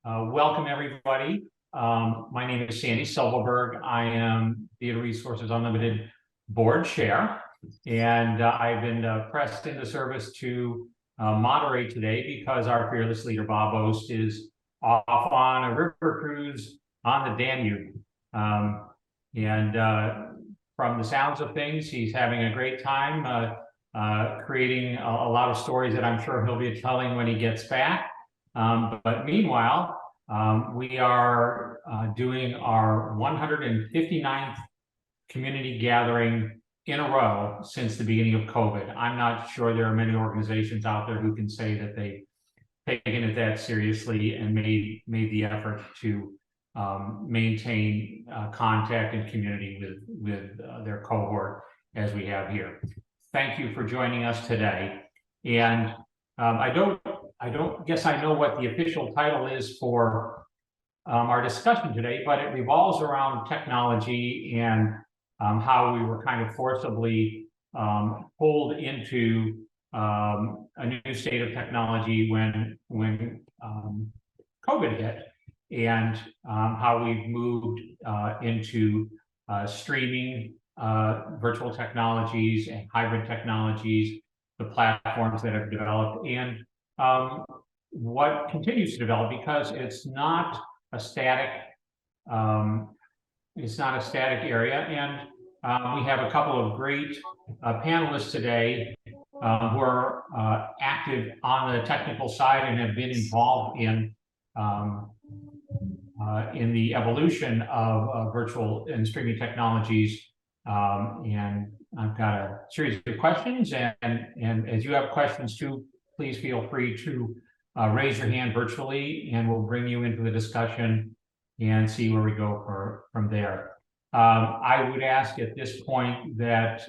Welcome, everybody. My name is Sandy Silverberg. I am Theater Resources Unlimited Board Chair, and I've been pressed into service to moderate today because our fearless leader, Bob Ost, is off on a river cruise on the Danube. From the sounds of things, he's having a great time creating a lot of stories that I'm sure he'll be telling when he gets back. But meanwhile, we are doing our 159th community gathering in a row since the beginning of COVID. I'm not sure there are many organizations out there who can say that they've taken it that seriously and made the effort to maintain contact and community with their cohort as we have here. Thank you for joining us today. And I don't guess I know what the official title is for our discussion today, but it revolves around technology and how we were kind of forcibly pulled into a new state of technology when COVID hit, and how we've moved into streaming, virtual technologies and hybrid technologies, the platforms that have developed, and what continues to develop, because it's not a static area. And we have a couple of great panelists today who are active on the technical side and have been involved in the evolution of virtual and streaming technologies. And I've got a series of questions, and as you have questions too, please feel free to raise your hand virtually, and we'll bring you into the discussion and see where we go from there. I would ask at this point that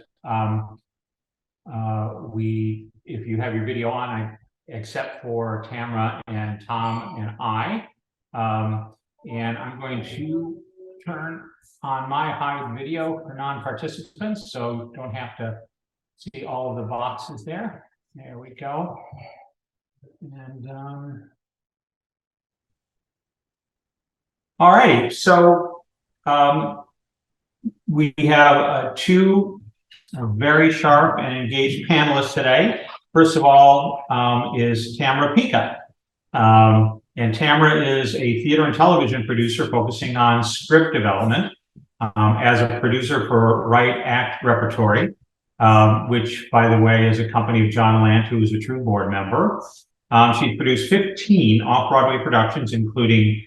if you have your video on, except for Tamra and Tom and I, and I'm going to turn on my hide video for non-participants, so you don't have to see all of the boxes there. There we go. And all right, so we have two very sharp and engaged panelists today. First of all is Tamra Pica. And Tamra is a theater and television producer focusing on script development as a producer for Right Act Repertory, which, by the way, is a company of John Lant, who is a TRU board member. She's produced 15 off-Broadway productions, including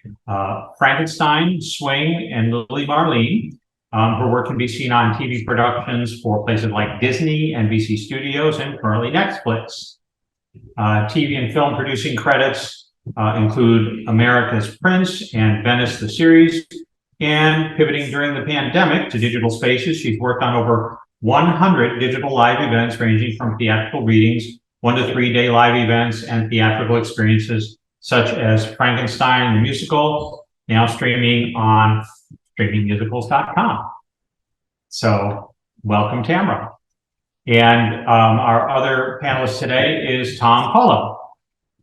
Frankenstein, Swing, and Lily Marlene. Her work can be seen on TV productions for places like Disney, NBC Studios, and currently Netflix. TV and film producing credits include America's Prince and Venice the series. And pivoting during the pandemic to digital spaces, she's worked on over 100 digital live events ranging from theatrical readings, 1 to 3 day live events, and theatrical experiences such as Frankenstein the musical, now streaming on streamingmusicals.com. So welcome, Tamra. And our other panelist today is Tom Polum.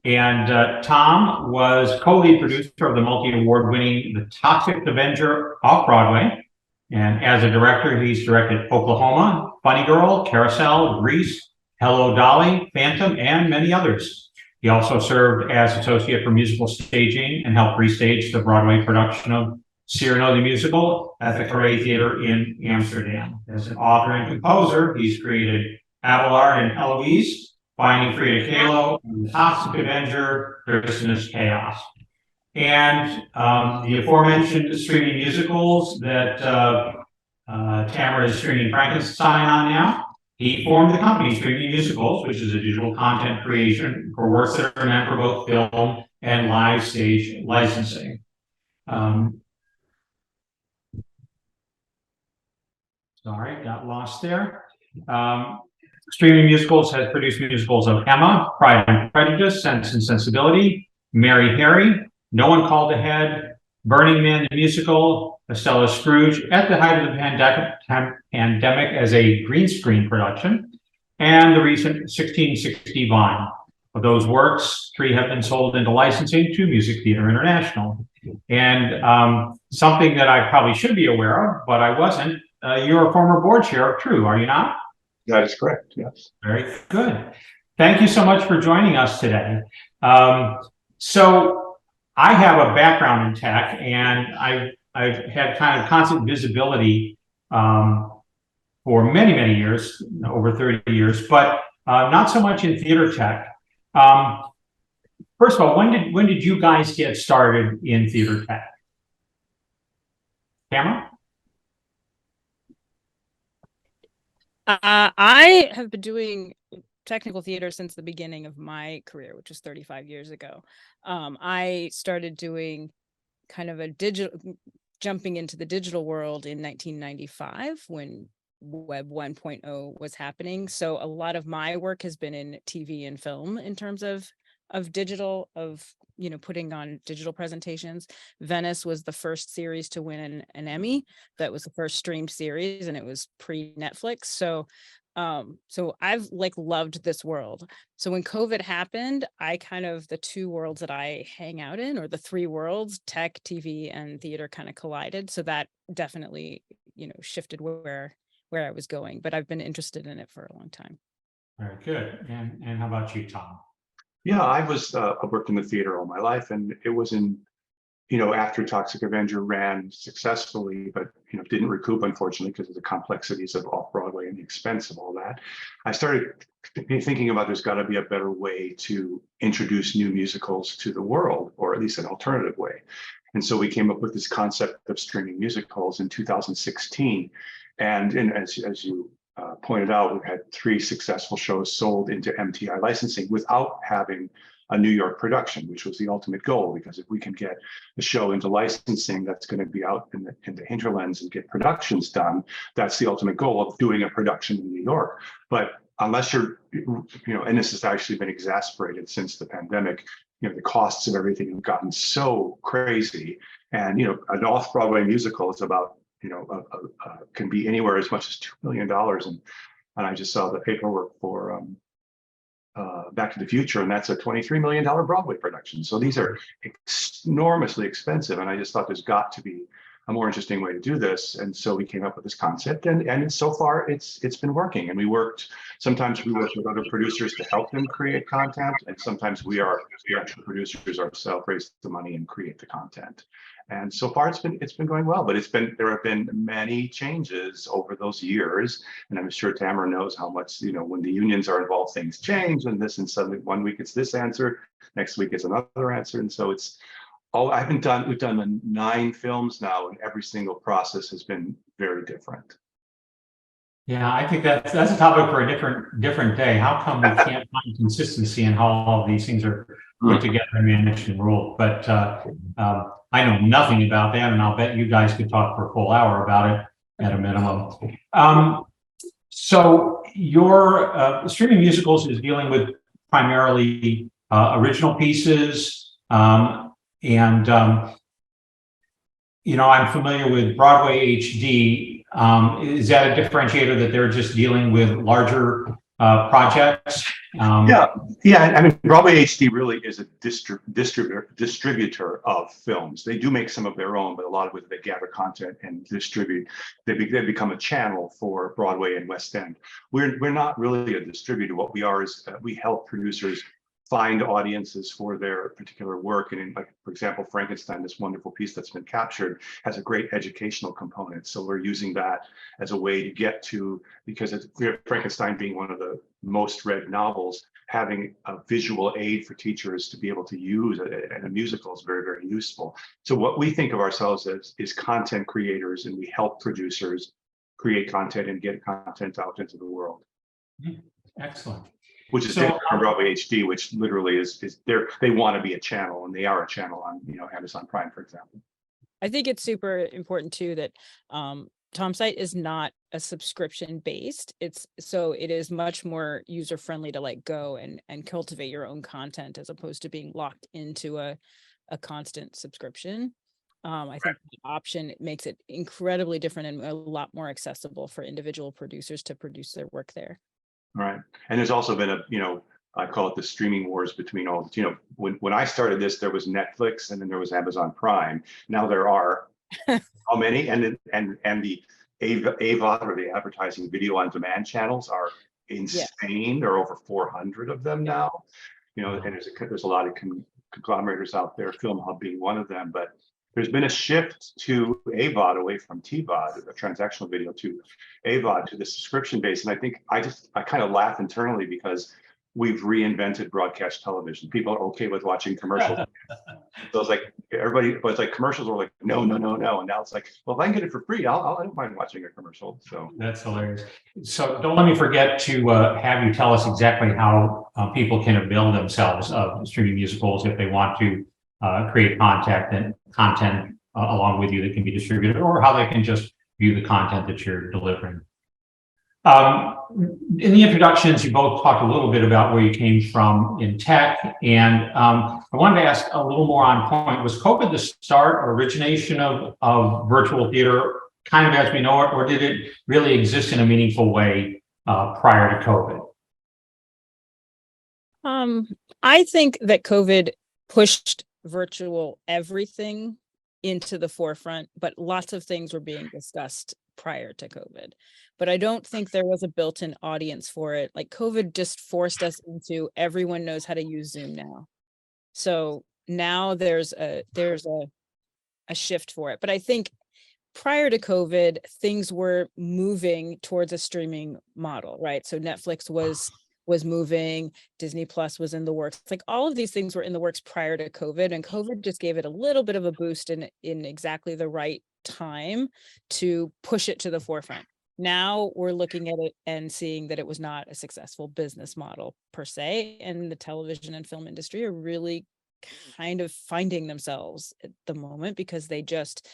And Tom was co-lead producer of the multi-award-winning The Toxic Avenger off-Broadway. And as a director, he's directed Oklahoma, Funny Girl, Carousel, Grease, Hello, Dolly, Phantom, and many others. He also served as associate for musical staging and helped restage the Broadway production of Cyrano the Musical at the Carré Theater in Amsterdam. As an author and composer, he's created Abelard and Eloise, Finding Frida Kahlo, The Toxic Avenger, Christmas Chaos. And the aforementioned streaming musicals that Tamra is streaming Frankenstein on now. He formed the company Streaming Musicals, which is a digital content creation for works that are meant for both film and live stage licensing. Sorry, got lost there. Streaming Musicals has produced musicals of Emma, Pride and Prejudice, Sense and Sensibility, Mary Harry, No One Called Ahead, Burning Man the Musical, Estella Scrooge at the height of the pandemic as a green screen production, and the recent 1660 Vine. Of those works, 3 have been sold into licensing to Music Theater International. And something that I probably should be aware of, but I wasn't, you're a former board chair of TRU, are you not? That is correct, yes. Very good. Thank you so much for joining us today. So I have a background in tech, and I've had kind of constant visibility for many, many years, over 30 years, but not so much in theater tech. First of all, when did you guys get started in theater tech? Tamra? I have been doing technical theater since the beginning of my career, which was 35 years ago. I started doing kind of jumping into the digital world in 1995 when Web 1.0 was happening. So a lot of my work has been in TV and film in terms of digital, putting on digital presentations. Venice was the first series to win an Emmy. That was the first streamed series, and it was pre-Netflix. So I've loved this world. So when COVID happened, the 2 worlds that I hang out in, or the 3 worlds, tech, TV, and theater, kind of collided. So that definitely, shifted where I was going, but I've been interested in it for a long time. Very good. And how about you, Tom? Yeah, I worked in the theater all my life, and it was after Toxic Avenger ran successfully, but didn't recoup, unfortunately, because of the complexities of off-Broadway and the expense of all that. I started thinking about there's got to be a better way to introduce new musicals to the world, or at least an alternative way. And so we came up with this concept of streaming musicals in 2016. And as you pointed out, we've had 3 successful shows sold into MTI licensing without having a New York production, which was the ultimate goal, because if we can get the show into licensing, that's going to be out in the hinterlands and get productions done. That's the ultimate goal of doing a production in New York. But unless you're, and this has actually been exacerbated since the pandemic, the costs of everything have gotten so crazy. And, an off-Broadway musical is about, can be anywhere as much as $2 million. And I just saw the paperwork for Back to the Future, and that's a $23 million Broadway production. So these are enormously expensive. And I just thought there's got to be a more interesting way to do this. And so we came up with this concept, and so far it's been working. And sometimes we work with other producers to help them create content, and sometimes we are the actual producers ourselves, raise the money and create the content. And so far it's been going well, but there have been many changes over those years. And I'm sure Tamara knows how much, when the unions are involved, things change, and suddenly one week it's this answer, next week it's another answer. And so we've done 9 films now, and every single process has been very different. Yeah, I think that's a topic for a different day. How come we can't find consistency in how all of these things are put together and managed and ruled? But I know nothing about that, and I'll bet you guys could talk for a full hour about it at a minimum. So your streaming musicals is dealing with primarily original pieces, I'm familiar with Broadway HD. Is that a differentiator, that they're just dealing with larger projects? Yeah. I mean, Broadway HD really is a distributor of films. They do make some of their own, but a lot of it they gather content and distribute. They become a channel for Broadway and West End. We're not really a distributor. What we are is we help producers find audiences for their particular work. And for example, Frankenstein, this wonderful piece that's been captured, has a great educational component. So we're using that as a way to get to, because Frankenstein being one of the most read novels, having a visual aid for teachers to be able to use and a musical is very, very useful. So what we think of ourselves as is content creators, and we help producers create content and get content out into the world. Excellent. Which is different from Broadway HD, which literally is they want to be a channel, and they are a channel on Amazon Prime, for example. I think it's super important too that Tom's site is not a subscription based. It is much more user friendly to go and cultivate your own content, as opposed to being locked into a constant subscription. I think the option makes it incredibly different and a lot more accessible for individual producers to produce their work there. Right. And there's also been I call it the streaming wars between all, when I started this, there was Netflix and then there was Amazon Prime. Now there are how many? And the AVOD, or the advertising video on demand channels, are insane. There are over 400 of them now. And there's a lot of conglomerators out there, Film Hub being one of them. But there's been a shift to AVOD away from TVOD, a transactional video, to AVOD, to the subscription base. And I think I kind of laugh internally because we've reinvented broadcast television. People are okay with watching commercials. So it's like everybody, but it's like commercials were like, no. And now it's like, well, if I can get it for free, I don't mind watching a commercial. So that's hilarious. So don't let me forget to have you tell us exactly how people can avail themselves of streaming musicals if they want to create content along with you that can be distributed, or how they can just view the content that you're delivering. In the introductions, you both talked a little bit about where you came from in tech, and I wanted to ask a little more on point. Was COVID the start or origination of virtual theater, kind of as we know it, or did it really exist in a meaningful way prior to COVID? I think that COVID pushed virtual everything into the forefront, but lots of things were being discussed prior to COVID. But I don't think there was a built-in audience for it. Like, COVID just forced us into, everyone knows how to use Zoom now. So now there's a shift for it. But I think prior to COVID, things were moving towards a streaming model, right? So Netflix was moving, Disney Plus was in the works. Like, all of these things were in the works prior to COVID, and COVID just gave it a little bit of a boost in exactly the right time to push it to the forefront. Now we're looking at it and seeing that it was not a successful business model per se, and the television and film industry are really kind of finding themselves at the moment because they just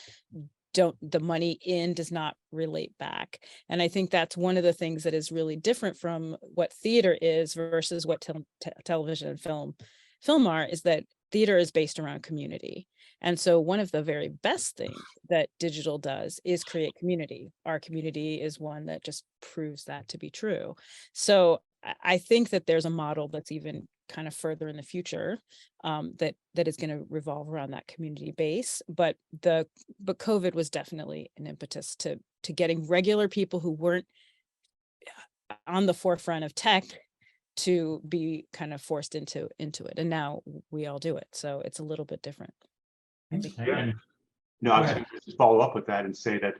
the money in does not relate back. And I think that's one of the things that is really different from what theater is versus what television and film are, is that theater is based around community. And so one of the very best things that digital does is create community. Our community is one that just proves that to be true. So I think that there's a model that's even kind of further in the future that is going to revolve around that community base. But COVID was definitely an impetus to getting regular people who weren't on the forefront of tech to be kind of forced into it. And now we all do it. So it's a little bit different. No, I was going to just follow up with that and say that,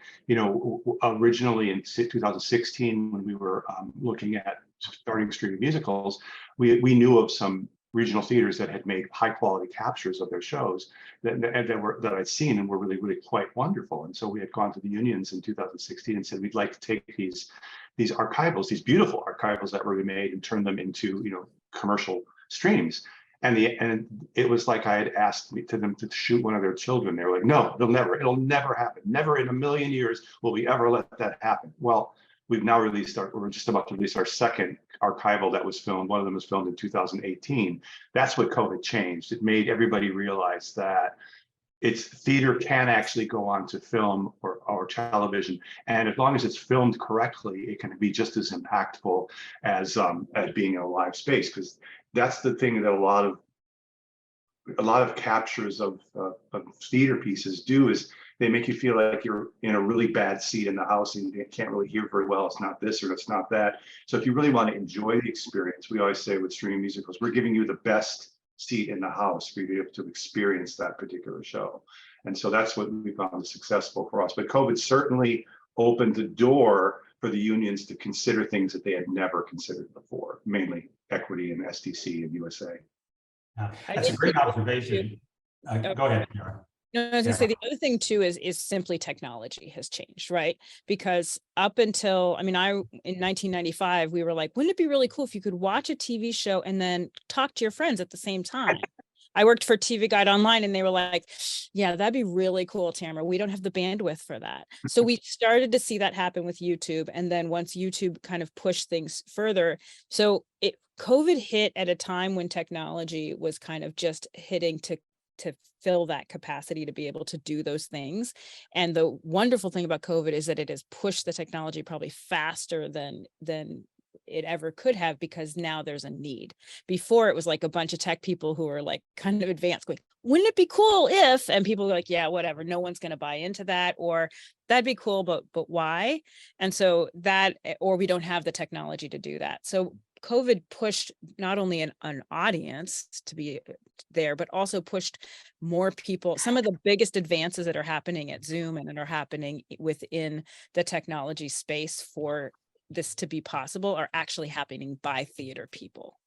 originally in 2016, when we were looking at starting streaming musicals, we knew of some regional theaters that had made high quality captures of their shows that I'd seen and were really, really quite wonderful. And so we had gone to the unions in 2016 and said, we'd like to take these archivals, these beautiful archivals that were made, and turn them into, commercial streams. And it was like I had asked them to shoot one of their children. They were like, no, it'll never happen. Never in a million years will we ever let that happen. Well, we've now we're just about to release our second archival that was filmed. One of them was filmed in 2018. That's what COVID changed. It made everybody realize that theater can actually go on to film or television. And as long as it's filmed correctly, it can be just as impactful as being in a live space. Because that's the thing that a lot of captures of theater pieces do, is they make you feel like you're in a really bad seat in the house and you can't really hear very well. It's not this or it's not that. So if you really want to enjoy the experience, we always say with streaming musicals, we're giving you the best seat in the house for you to be able to experience that particular show. And so that's what we found successful for us. But COVID certainly opened the door for the unions to consider things that they had never considered before, mainly equity and STC and USA. That's a great observation. Go ahead, Tamra. No, I was gonna say the other thing too is simply technology has changed, right? Because up until, in 1995, we were like, wouldn't it be really cool if you could watch a TV show and then talk to your friends at the same time? I worked for TV Guide Online and they were like, yeah, that'd be really cool, Tamra. We don't have the bandwidth for that. So we started to see that happen with YouTube. And then once YouTube kind of pushed things further, so COVID hit at a time when technology was kind of just hitting to fill that capacity to be able to do those things. And the wonderful thing about COVID is that it has pushed the technology probably faster than it ever could have, because now there's a need. Before, it was like a bunch of tech people who are like kind of advanced going, wouldn't it be cool if, and people are like, yeah, whatever, no one's going to buy into that, or that'd be cool, but why? And so that, or we don't have the technology to do that. So COVID pushed not only an audience to be there, but also pushed more people. Some of the biggest advances that are happening at Zoom and that are happening within the technology space for this to be possible are actually happening by theater people.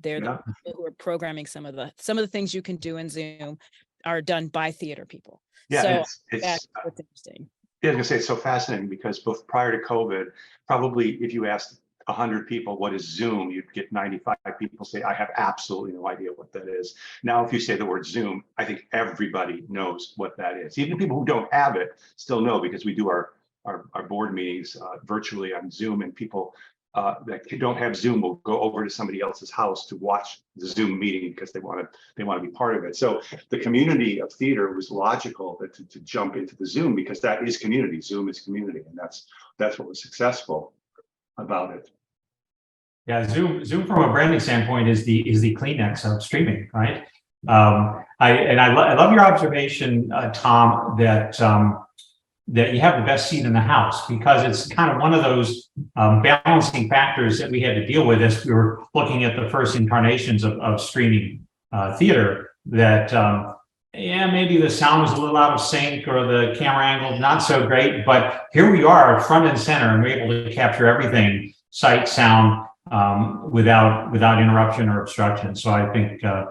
They're the people who are programming some of the things you can do in Zoom are done by theater people. Yeah, So it's that's what's interesting. Yeah, I was gonna say it's so fascinating because both prior to COVID, probably if you asked 100 people what is Zoom, you'd get 95 people say, I have absolutely no idea what that is. Now, if you say the word Zoom, I think everybody knows what that is. Even people who don't have it still know, because we do our board meetings virtually on Zoom, and people that don't have Zoom will go over to somebody else's house to watch the Zoom meeting because they want to be part of it. So the community of theater was logical to jump into the Zoom, because that is community. Zoom is community, and that's what was successful about it. Yeah, Zoom from a branding standpoint is the Kleenex of streaming, right? I love your observation, Tom, that that you have the best seat in the house, because it's kind of one of those balancing factors that we had to deal with as we were looking at the first incarnations of streaming theater. That yeah, maybe the sound was a little out of sync, or the camera angle not so great, but here we are front and center, and we're able to capture everything, sight, sound, without interruption or obstruction. So I think that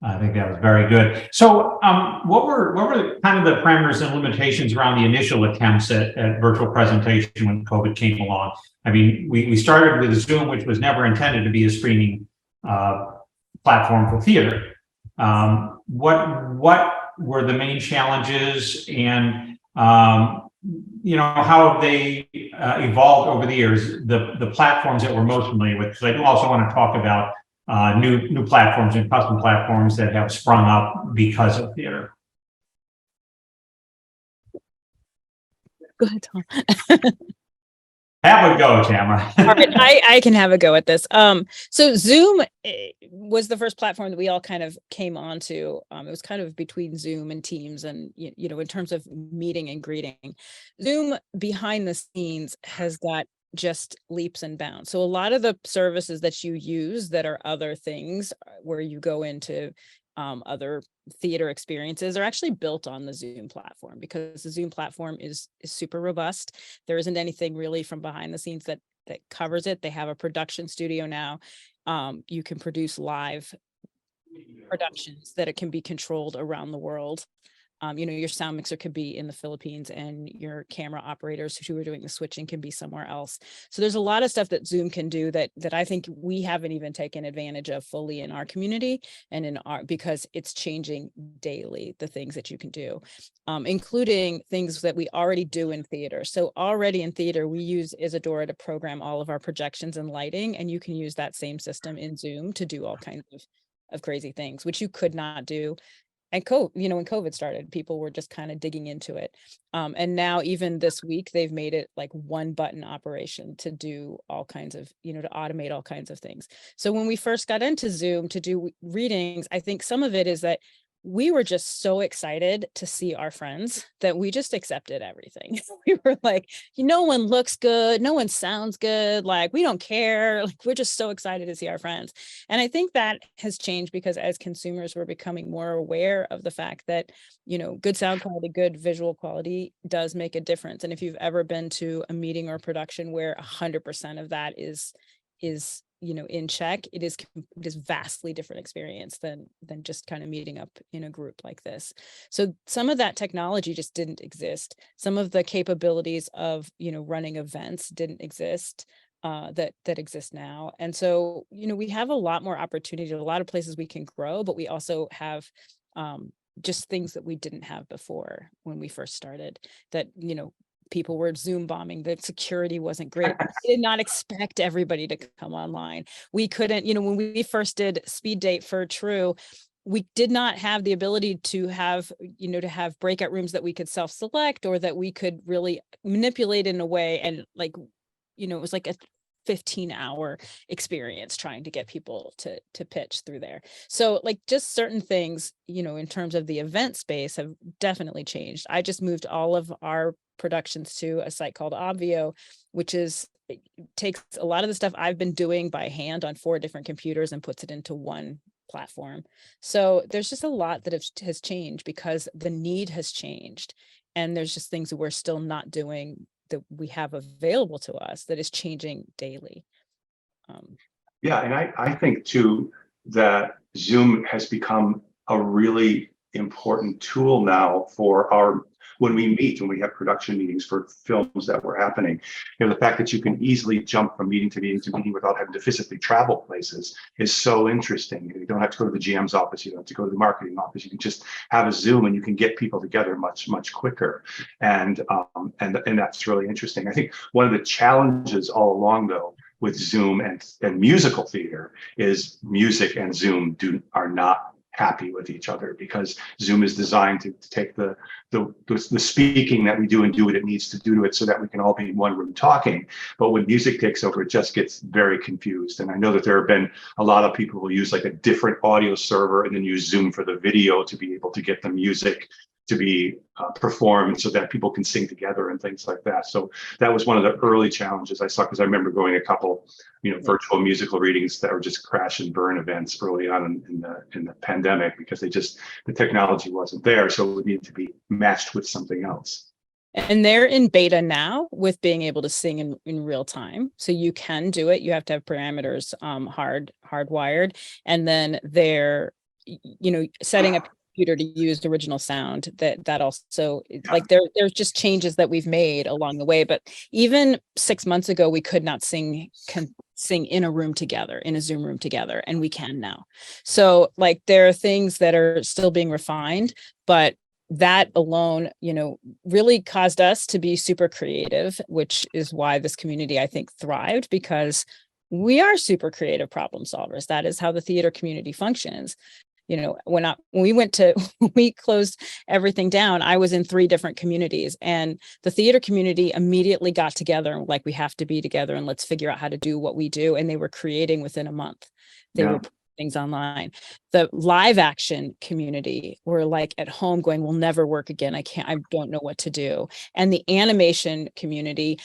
was very good. So what were kind of the parameters and limitations around the initial attempts at virtual presentation when COVID came along? I mean, we started with Zoom, which was never intended to be a streaming platform for theater. What were the main challenges, and you know, how have they evolved over the years, the platforms that we're most familiar with? Because I do also want to talk about new platforms and custom platforms that have sprung up because of theater. Go ahead, Tom. Have a go, Tamra. All right, I can have a go at this. So Zoom was the first platform that we all kind of came onto. It was kind of between Zoom and Teams, and you know, in terms of meeting and greeting, Zoom behind the scenes has got just leaps and bounds. So a lot of the services that you use that are other things where you go into other theater experiences are actually built on the Zoom platform, because the Zoom platform is super robust. There isn't anything really from behind the scenes that covers it. They have a production studio now. You can produce live productions that it can be controlled around the world. You know, your sound mixer could be in the Philippines, and your camera operators who are doing the switching can be somewhere else. So there's a lot of stuff that Zoom can do that I think we haven't even taken advantage of fully in our community, and because it's changing daily, the things that you can do, including things that we already do in theater. So already in theater, we use Isadora to program all of our projections and lighting, and you can use that same system in Zoom to do all kinds of crazy things, which you could not do. And you know, when COVID started, people were just kind of digging into it. And now even this week, they've made it like one button operation to do all kinds of, you know, to automate all kinds of things. So when we first got into Zoom to do readings, I think some of it is that we were just so excited to see our friends that we just accepted everything. We were like, no one looks good, no one sounds good, like we don't care, like we're just so excited to see our friends. And I think that has changed, because as consumers, we're becoming more aware of the fact that, you know, good sound quality, good visual quality does make a difference. And if you've ever been to a meeting or production where 100% of that is you know, in check, it is vastly different experience than just kind of meeting up in a group like this. So some of that technology just didn't exist. Some of the capabilities of, you know, running events didn't exist that exist now. And so, you know, we have a lot more opportunity, a lot of places we can grow, but we also have just things that we didn't have before when we first started, that, you know, people were Zoom bombing, the security wasn't great. We did not expect everybody to come online. We couldn't, you know, when we first did speed date for TRU, we did not have the ability to have, you know, to have breakout rooms that we could self-select, or that we could really manipulate in a way. And like, you know, it was like 15-hour experience trying to get people to pitch through there. So like just certain things, you know, in terms of the event space have definitely changed. I just moved all of our productions to a site called Obvio, which takes a lot of the stuff I've been doing by hand on 4 different computers and puts it into one platform. So there's just a lot that has changed because the need has changed. And there's just things that we're still not doing that we have available to us that is changing daily. Yeah, and I think too that Zoom has become a really important tool now for when we meet, when we have production meetings for films that were happening. You know, the fact that you can easily jump from meeting to meeting to meeting without having to physically travel places is so interesting. You don't have to go to the GM's office, you don't have to go to the marketing office. You can just have a Zoom and you can get people together much quicker. And that's really interesting. I think one of the challenges all along though with Zoom and musical theater is music and Zoom are not happy with each other, because Zoom is designed to take the speaking that we do and do what it needs to do to it so that we can all be in one room talking. But when music takes over, it just gets very confused. And I know that there have been a lot of people who use like a different audio server and then use Zoom for the video to be able to get the music to be performed so that people can sing together and things like that. So that was one of the early challenges I saw, because I remember going a couple, you know, virtual musical readings that were just crash and burn events early on in the pandemic, because the technology wasn't there, so it would need to be matched with something else. And they're in beta now with being able to sing in real time. So you can do it. You have to have parameters hardwired, and then they're, you know, setting up computer to use the original sound that also like there's just changes that we've made along the way. But even 6 months ago, we could not sing in a room together, in a Zoom room together, and we can now. So like there are things that are still being refined, but that alone, you know, really caused us to be super creative, which is why this community, I think, thrived, because we are super creative problem solvers. That is how the theater community functions. You know, when we closed everything down, I was in 3 different communities, and the theater community immediately got together and like, we have to be together and let's figure out how to do what we do. And they were creating within a month. They were putting things online. The live action community were like at home going, we'll never work again. I don't know what to do. And the animation community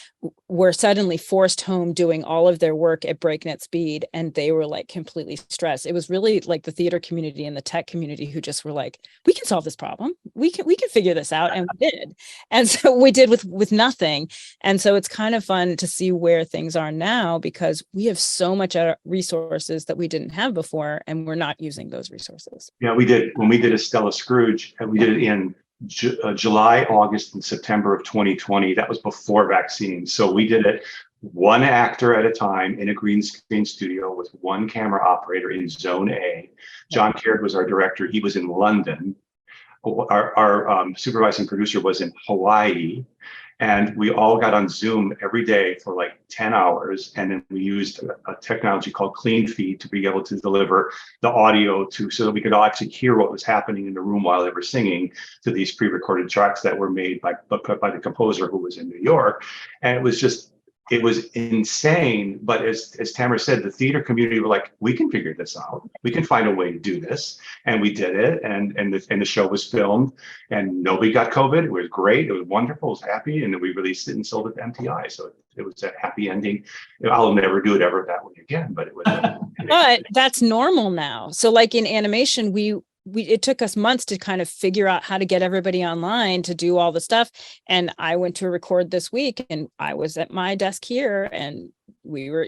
were suddenly forced home doing all of their work at breakneck speed. And they were like completely stressed. It was really like the theater community and the tech community who just were like, we can solve this problem. We can figure this out. And we did. And so we did with nothing. And so it's kind of fun to see where things are now, because we have so much resources that we didn't have before, and we're not using those resources. Yeah, we did. When we did Estella Scrooge, and we did it in July, August, and September of 2020. That was before vaccines. So we did it one actor at a time in a green screen studio with one camera operator in Zone A. John Caird was our director. He was in London. Our supervising producer was in Hawaii. And we all got on Zoom every day for like 10 hours. And then we used a technology called Clean Feed to be able to deliver the audio so that we could all actually hear what was happening in the room while they were singing to these pre-recorded tracks that were made by the composer who was in New York. And it was insane. But as Tamra said, the theater community were like, we can figure this out. We can find a way to do this. And we did it. And the show was filmed, and nobody got COVID. It was great. It was wonderful. It was happy. And then we released it and sold it to MTI. So it was a happy ending. I'll never do it ever that way again, but it was. But that's normal now. So like in animation, it took us months to kind of figure out how to get everybody online to do all the stuff. And I went to record this week, and I was at my desk here, and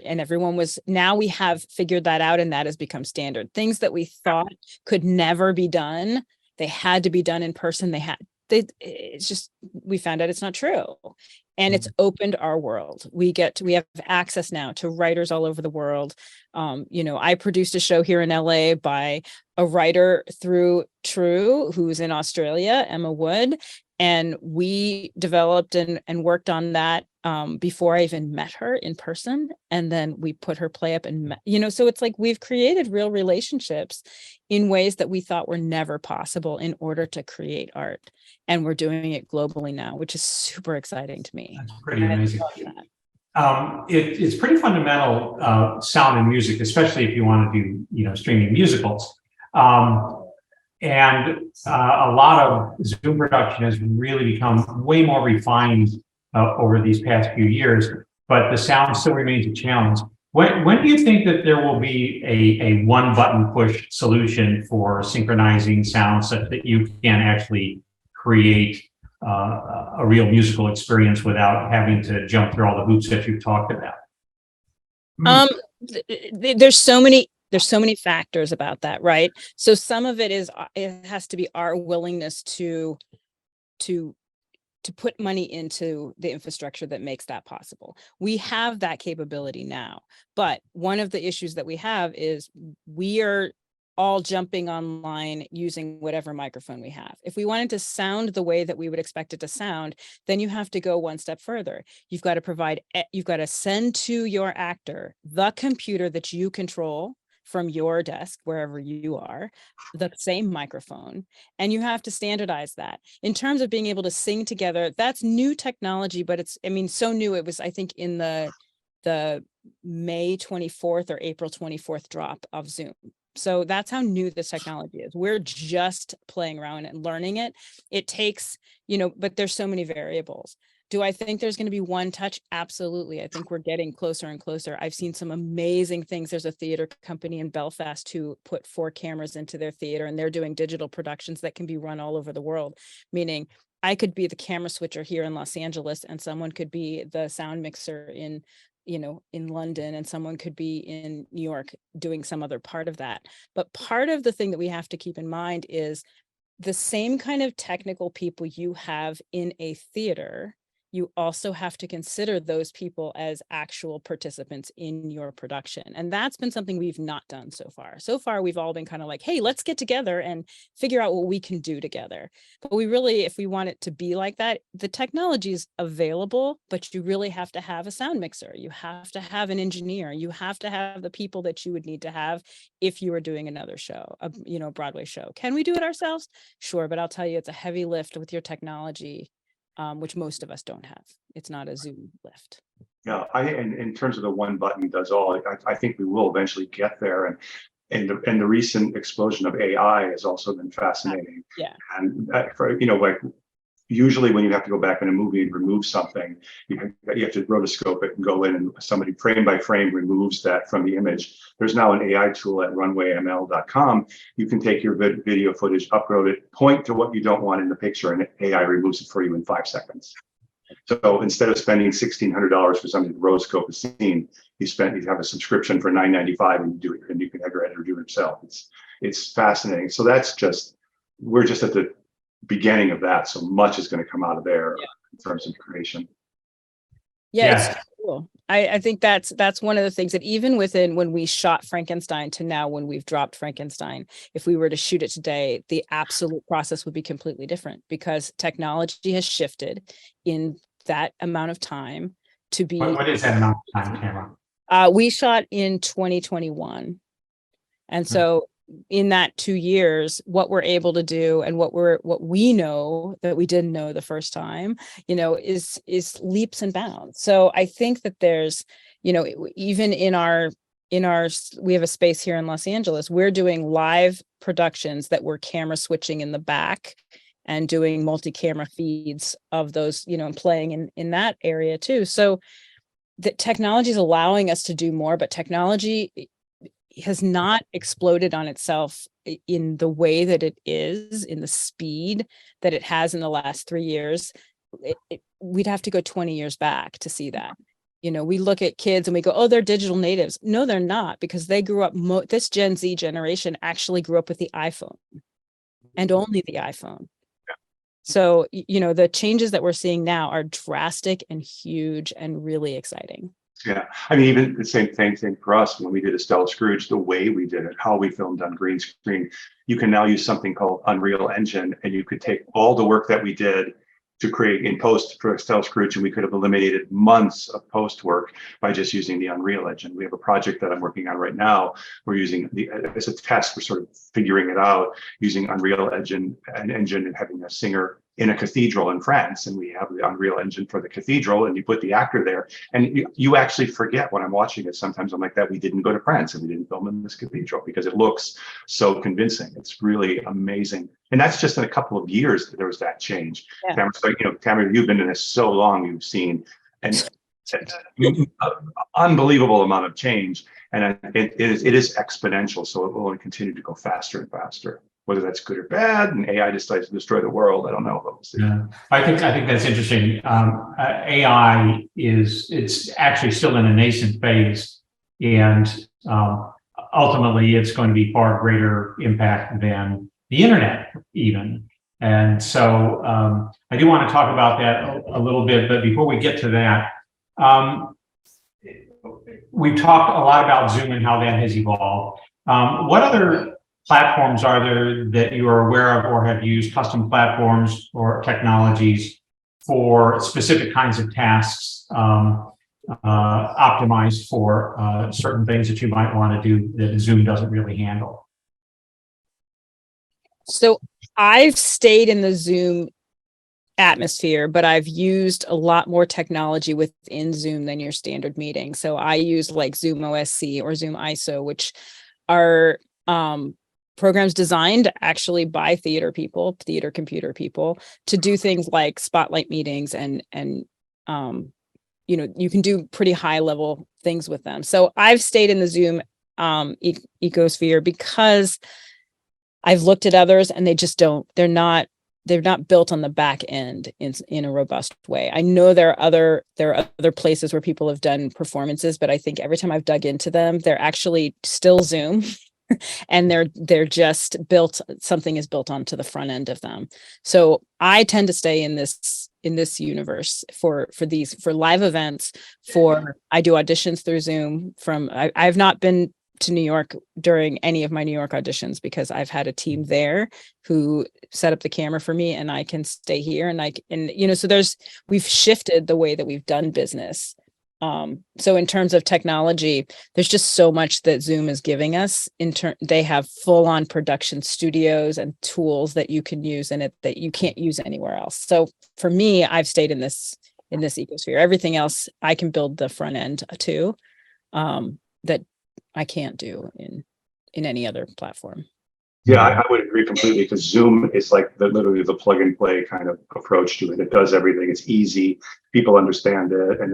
everyone was, now we have figured that out, and that has become standard. Things that we thought could never be done, they had to be done in person. It's just, we found out it's not true. And it's opened our world. We have access now to writers all over the world. You know, I produced a show here in LA by a writer through TRU, who's in Australia, Emma Wood. And we developed and worked on that before I even met her in person. And then we put her play up and, so it's like we've created real relationships in ways that we thought were never possible in order to create art. And we're doing it globally now, which is super exciting to me. That's pretty amazing. It's pretty fundamental, sound and music, especially if you want to do, streaming musicals. And a lot of Zoom production has really become way more refined over these past few years, but the sound still remains a challenge. When do you think that there will be a one button push solution for synchronizing sound such that you can actually create a real musical experience without having to jump through all the hoops that you've talked about? There's so many factors about that, right? So some of it is, it has to be our willingness to put money into the infrastructure that makes that possible. We have that capability now, but one of the issues that we have is we are all jumping online using whatever microphone we have. If we wanted to sound the way that we would expect it to sound, then you have to go one step further. You've got to send to your actor the computer that you control from your desk, wherever you are, the same microphone, and you have to standardize that. In terms of being able to sing together, that's new technology, but it's, so new. It was, I think, in the May 24th or April 24th drop of Zoom. So that's how new this technology is. We're just playing around and learning it. It takes, but there's so many variables. Do I think there's going to be one touch? Absolutely. I think we're getting closer and closer. I've seen some amazing things. There's a theater company in Belfast who put 4 cameras into their theater, and they're doing digital productions that can be run all over the world. Meaning I could be the camera switcher here in Los Angeles, and someone could be the sound mixer in London, and someone could be in New York doing some other part of that. But part of the thing that we have to keep in mind is the same kind of technical people you have in a theater, you also have to consider those people as actual participants in your production. And that's been something we've not done so far. So far, we've all been kind of like, hey, let's get together and figure out what we can do together. But we really, if we want it to be like that, the technology is available, but you really have to have a sound mixer. You have to have an engineer. You have to have the people that you would need to have if you were doing another show, a Broadway show. Can we do it ourselves? Sure, but I'll tell you, it's a heavy lift with your technology. Which most of us don't have. It's not a Zoom lift. Yeah, in terms of the one button does all, I think we will eventually get there. And the recent explosion of AI has also been fascinating. Yeah. And like usually when you have to go back in a movie and remove something, you have to rotoscope it and go in, and somebody frame by frame removes that from the image. There's now an AI tool at runwayml.com. You can take your video footage, upload it, point to what you don't want in the picture, and AI removes it for you in 5 seconds. So instead of spending $1,600 for somebody to rotoscope a scene, you have a subscription for $9.95 and you do it, and you can have your editor do it yourself. It's fascinating. So we're just at the beginning of that. So much is going to come out of there in terms of creation. Yeah, it's cool. I think that's one of the things that even within when we shot Frankenstein to now when we've dropped Frankenstein, if we were to shoot it today, the absolute process would be completely different because technology has shifted in that amount of time to be. What is that amount of time, Tamra? We shot in 2021. And so in that 2 years, what we're able to do and what we know that we didn't know the first time, is leaps and bounds. So I think that there's, even in our, we have a space here in Los Angeles, we're doing live productions that we're camera switching in the back and doing multi-camera feeds of those, and playing in that area too. So the technology is allowing us to do more, but technology has not exploded on itself in the way that it is, in the speed that it has in the last 3 years. We'd have to go 20 years back to see that. We look at kids and we go, oh, they're digital natives. No, they're not, because they grew up, this Gen Z generation actually grew up with the iPhone and only the iPhone. So, the changes that we're seeing now are drastic and huge and really exciting. Yeah, even the same thing for us when we did Estelle Scrooge, the way we did it, how we filmed on green screen. You can now use something called Unreal Engine, and you could take all the work that we did to create in post for Estelle Scrooge, and we could have eliminated months of post work by just using the Unreal Engine. We have a project that I'm working on right now. We're using as a test, we're sort of figuring it out, using Unreal Engine and having a singer in a cathedral in France, and we have the Unreal Engine for the cathedral, and you put the actor there, and you actually forget when I'm watching it. Sometimes I'm like that we didn't go to France and we didn't film in this cathedral because it looks so convincing. It's really amazing, and that's just in a couple of years that there was that change. Yeah. Tamra, so, Tamra, you've been in this so long, you've seen an unbelievable amount of change, and it is exponential. So it will only continue to go faster and faster. Whether that's good or bad, and AI decides to destroy the world, I don't know, but we'll see. Yeah. I think that's interesting. AI it's actually still in a nascent phase, and ultimately it's going to be far greater impact than the internet even. And so I do want to talk about that a little bit, but before we get to that, we've talked a lot about Zoom and how that has evolved. What other platforms are there that you are aware of or have used, custom platforms or technologies for specific kinds of tasks, optimized for certain things that you might want to do that Zoom doesn't really handle? So I've stayed in the Zoom atmosphere, but I've used a lot more technology within Zoom than your standard meeting. So I use like Zoom OSC or Zoom ISO, which are programs designed actually by theater computer people to do things like spotlight meetings and you can do pretty high level things with them. So I've stayed in the Zoom ecosphere because I've looked at others and they're not built on the back end in a robust way. I know there are other places where people have done performances, but I think every time I've dug into them, they're actually still Zoom. And they're just built, something is built onto the front end of them. So I tend to stay in this universe for live events. I do auditions through Zoom. I've not been to New York during any of my New York auditions because I've had a team there who set up the camera for me, and I can stay here so we've shifted the way that we've done business. So in terms of technology, there's just so much that Zoom is giving us. They have full-on production studios and tools that you can use in it that you can't use anywhere else. So for me, I've stayed in this ecosphere. Everything else I can build the front end too, that I can't do in any other platform. Yeah, I would agree completely, because Zoom is like literally the plug and play kind of approach to it. It does everything. It's easy. People understand it, and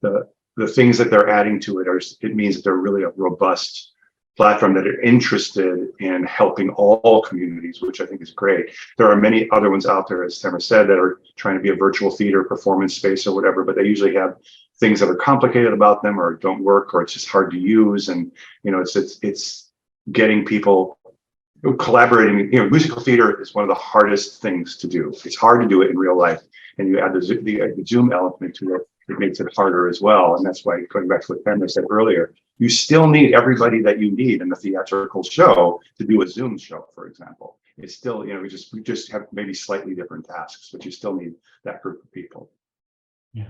the things that they're adding to it means that they're really a robust platform that are interested in helping all communities, which I think is great. There are many other ones out there, as Tamra said, that are trying to be a virtual theater performance space or whatever, but they usually have things that are complicated about them or don't work, or it's just hard to use. And it's getting people collaborating. Musical theater is one of the hardest things to do. It's hard to do it in real life, and you add the Zoom element to it, it makes it harder as well. And that's why, going back to what Tamra said earlier, you still need everybody that you need in the theatrical show to do a Zoom show, for example. It's still, we just have maybe slightly different tasks, but you still need that group of people. Yeah.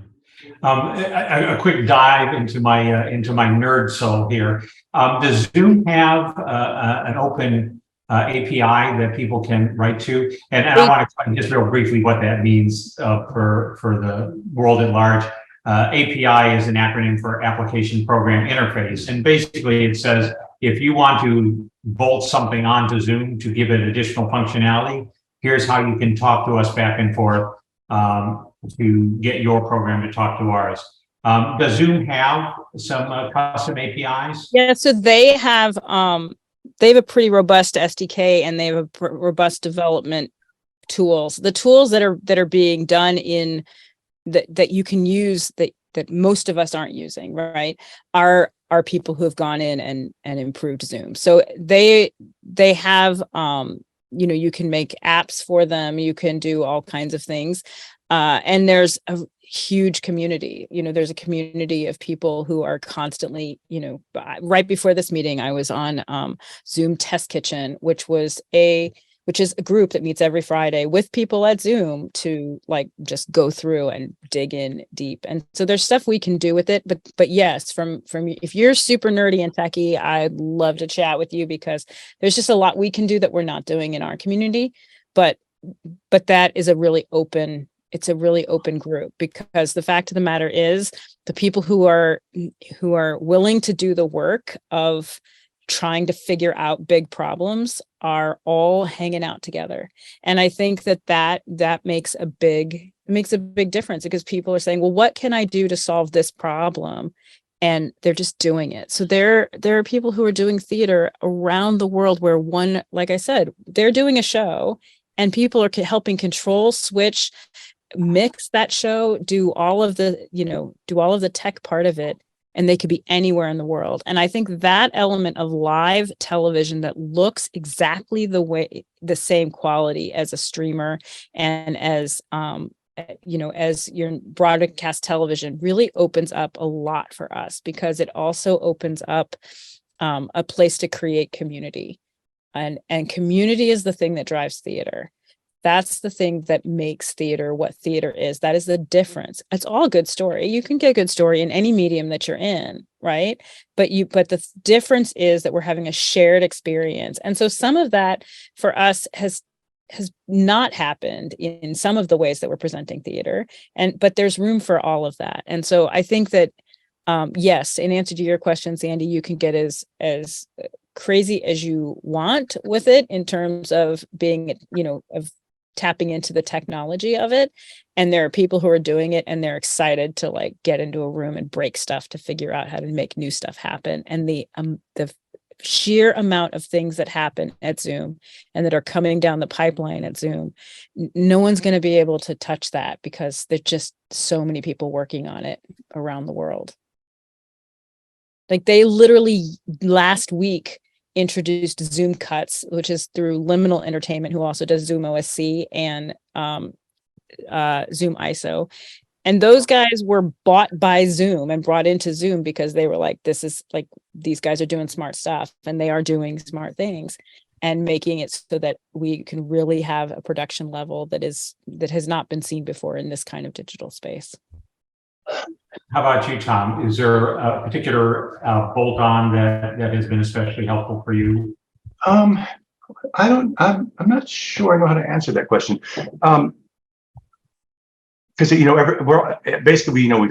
A quick dive into my nerd soul here. Does Zoom have an open API that people can write to? And I want to explain just real briefly what that means for the world at large. API is an acronym for Application Program Interface, and basically it says if you want to bolt something onto Zoom to give it additional functionality, here's how you can talk to us back and forth to get your program to talk to ours. Does Zoom have some custom APIs? Yeah, so they have a pretty robust SDK, and they have a robust development tools. The tools that are being done in that you can use that most of us aren't using, right, are people who have gone in and improved Zoom. So they have you can make apps for them, you can do all kinds of things. And there's a huge community. There's a community of people who are constantly, right before this meeting, I was on Zoom Test Kitchen, which is a group that meets every Friday with people at Zoom to just go through and dig in deep. And so there's stuff we can do with it. But yes, from if you're super nerdy and techie, I'd love to chat with you, because there's just a lot we can do that we're not doing in our community. But but that is a really open, it's a really open group, because the fact of the matter is the people who are willing to do the work of trying to figure out big problems are all hanging out together. And I think that makes a big difference, because people are saying, well, what can I do to solve this problem? And they're just doing it. So there are people who are doing theater around the world where like I said, they're doing a show and people are helping control, switch, mix that show, do all of the tech part of it, and they could be anywhere in the world. And I think that element of live television that looks exactly the same quality as a streamer and as as your broadcast television really opens up a lot for us, because it also opens up a place to create community, and community is the thing that drives theater. That's the thing that makes theater what theater is. That is the difference. It's all a good story. You can get a good story in any medium that you're in, right? But the difference is that we're having a shared experience. And so some of that for us has not happened in some of the ways that we're presenting theater. But there's room for all of that. And so I think that, yes, in answer to your question, Sandy, you can get as crazy as you want with it in terms of being, of tapping into the technology of it. And there are people who are doing it and they're excited to like get into a room and break stuff to figure out how to make new stuff happen. And the sheer amount of things that happen at Zoom and that are coming down the pipeline at Zoom, no one's going to be able to touch that, because there's just so many people working on it around the world. Like they literally last week introduced Zoom Cuts, which is through Liminal Entertainment, who also does Zoom OSC and Zoom ISO. And those guys were bought by Zoom and brought into Zoom because they were like, this is like, these guys are doing smart stuff and they are doing smart things and making it so that we can really have a production level that has not been seen before in this kind of digital space. How about you, Tom? Is there a particular bolt-on that has been especially helpful for you? I'm not sure I know how to answer that question. Because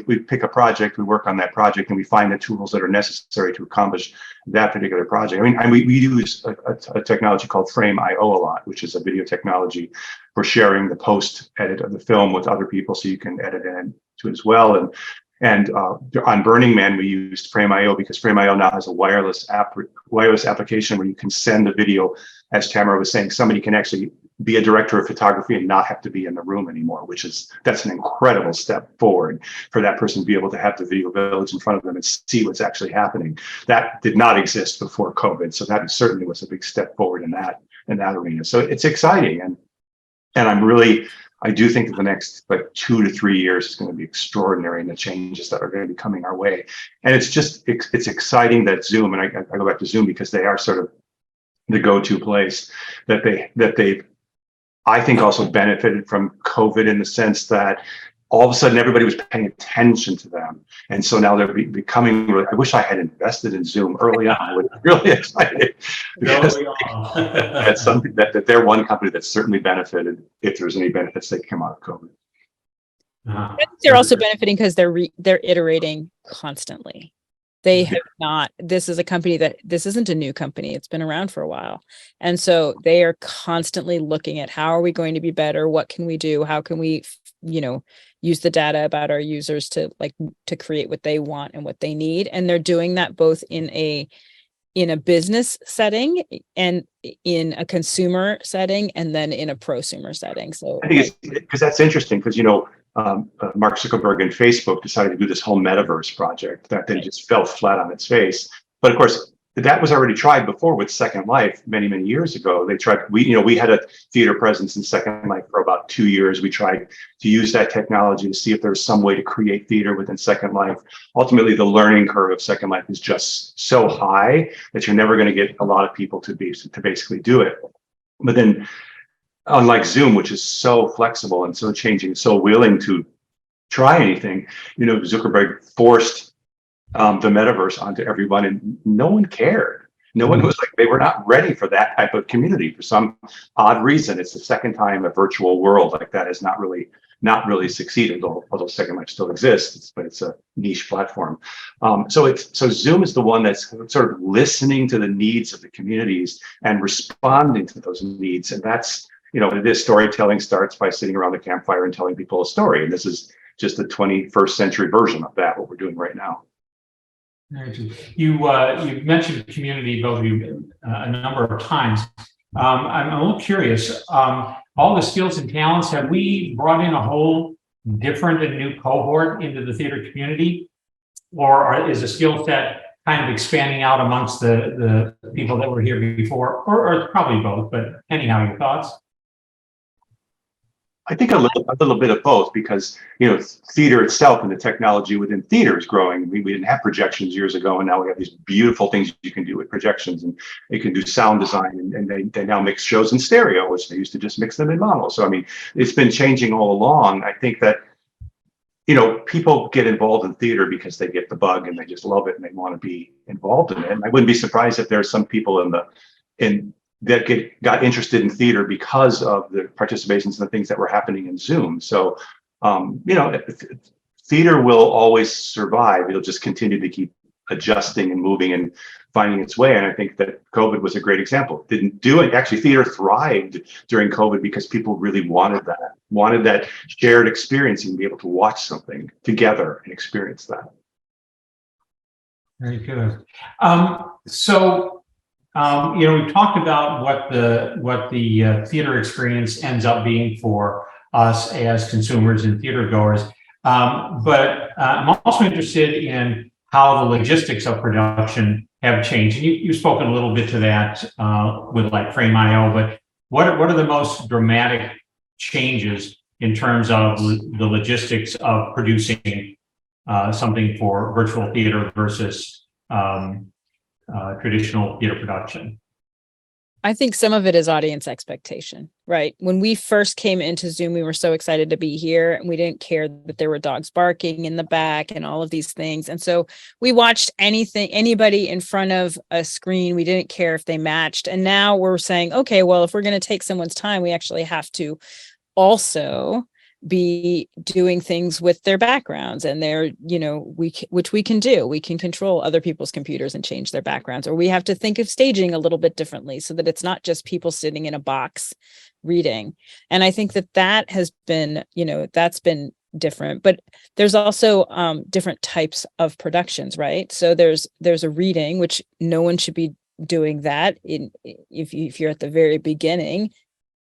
we pick a project, we work on that project, and we find the tools that are necessary to accomplish that particular project. I mean, and we use a technology called Frame.io a lot, which is a video technology for sharing the post edit of the film with other people, so you can edit into it as well. And on Burning Man, we used Frame.io because Frame.io now has a wireless application where you can send the video. As Tamara was saying, somebody can actually be a director of photography and not have to be in the room anymore, that's an incredible step forward for that person to be able to have the video village in front of them and see what's actually happening. That did not exist before COVID, so that certainly was a big step forward in that arena. So it's exciting, and I do think that the next 2 to 3 years is going to be extraordinary in the changes that are going to be coming our way. And it's exciting that Zoom, and I go back to Zoom because they are sort of the go-to place that they've, I think, also benefited from COVID in the sense that all of a sudden everybody was paying attention to them. And so now they're becoming really, I wish I had invested in Zoom early on. I was really excited because that's something that they're one company that's certainly benefited, if there's any benefits that come out of COVID. I think they're also benefiting because they're iterating constantly. They have not, this is a company this isn't a new company. It's been around for a while. And so they are constantly looking at how are we going to be better? What can we do? How can we, use the data about our users to create what they want and what they need? And they're doing that both in a business setting and in a consumer setting and then in a prosumer setting. So I think it's because that's interesting because, Mark Zuckerberg and Facebook decided to do this whole metaverse project that then just fell flat on its face. But of course, that was already tried before with Second Life many, many years ago. We had a theater presence in Second Life for about 2 years. We tried to use that technology to see if there was some way to create theater within Second Life. Ultimately, the learning curve of Second Life is just so high that you're never going to get a lot of people to basically do it. But then, unlike Zoom, which is so flexible and so changing, so willing to try anything, Zuckerberg forced the metaverse onto everyone, and no one cared. No one was like, they were not ready for that type of community for some odd reason. It's the second time a virtual world like that has not really succeeded, although Second Life still exists, but it's a niche platform. So Zoom is the one that's sort of listening to the needs of the communities and responding to those needs. And that's, this storytelling starts by sitting around the campfire and telling people a story. And this is just the 21st century version of that, what we're doing right now. You mentioned community, both of you, a number of times. I'm a little curious. All the skills and talents, have we brought in a whole different and new cohort into the theater community, or is the skill set kind of expanding out amongst the people that were here before, or it's probably both? But anyhow, your thoughts? I think a little bit of both, because theater itself and the technology within theater is growing. We didn't have projections years ago, and now we have these beautiful things you can do with projections, and they can do sound design, and they now mix shows in stereo, which they used to just mix them in mono. So I mean, it's been changing all along. I think that people get involved in theater because they get the bug and they just love it and they want to be involved in it. And I wouldn't be surprised if there's some people that got interested in theater because of the participations and the things that were happening in Zoom. So, theater will always survive. It'll just continue to keep adjusting and moving and finding its way. And I think that COVID was a great example. Didn't do it. Actually, theater thrived during COVID because people really wanted that shared experience and be able to watch something together and experience that. Very good. We've talked about what the theater experience ends up being for us as consumers and theater goers. But I'm also interested in how the logistics of production have changed. And you've spoken a little bit to that with like Frame.io, but what are the most dramatic changes in terms of the logistics of producing something for virtual theater versus traditional theater production? I think some of it is audience expectation, right? When we first came into Zoom, we were so excited to be here, and we didn't care that there were dogs barking in the back and all of these things. And so we watched anybody in front of a screen. We didn't care if they matched. And now we're saying, okay, well, if we're going to take someone's time, we actually have to also be doing things with their backgrounds and their, which we can do. We can control other people's computers and change their backgrounds, or we have to think of staging a little bit differently so that it's not just people sitting in a box reading. And I think that has been, that's been different, but there's also different types of productions, right? So there's a reading, which no one should be doing that if you're at the very beginning,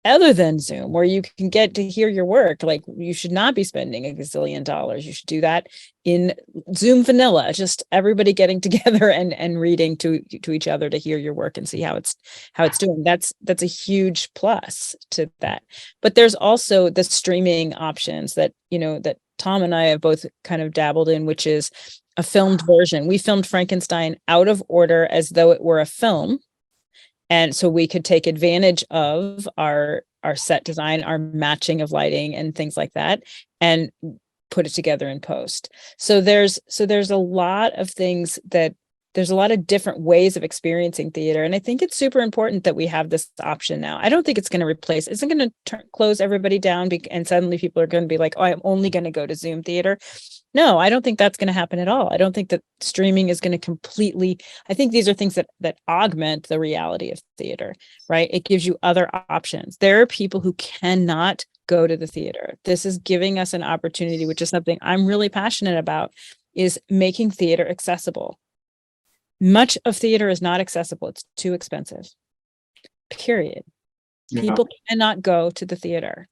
other than Zoom, where you can get to hear your work. Like, you should not be spending $1 gazillion. You should do that in Zoom vanilla, just everybody getting together and reading to each other to hear your work and see how it's doing. That's a huge plus to that. But there's also the streaming options that Tom and I have both kind of dabbled in, which is a filmed version. We filmed Frankenstein out of order as though it were a film. And so we could take advantage of our set design, our matching of lighting and things like that, and put it together in post. So there's a lot of things there's a lot of different ways of experiencing theater. And I think it's super important that we have this option now. I don't think it's going to replace, it's going to close everybody down and suddenly people are going to be like, oh, I'm only going to go to Zoom theater. No, I don't think that's going to happen at all. I don't think that streaming is going to completely, I think these are things that augment the reality of theater, right? It gives you other options. There are people who cannot go to the theater. This is giving us an opportunity, which is something I'm really passionate about, is making theater accessible. Much of theater is not accessible. It's too expensive, period. Yeah. People cannot go to the theater.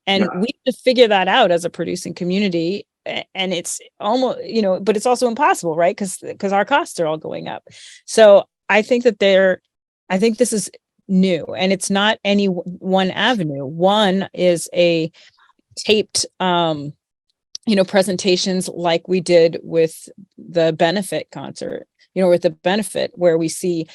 And we have to figure that out as a producing community. And it's almost, but it's also impossible, right? Because our costs are all going up. So I think I think this is new, and it's not any one avenue. One is a taped, presentations like we did with the benefit concert, with the benefit, where we see,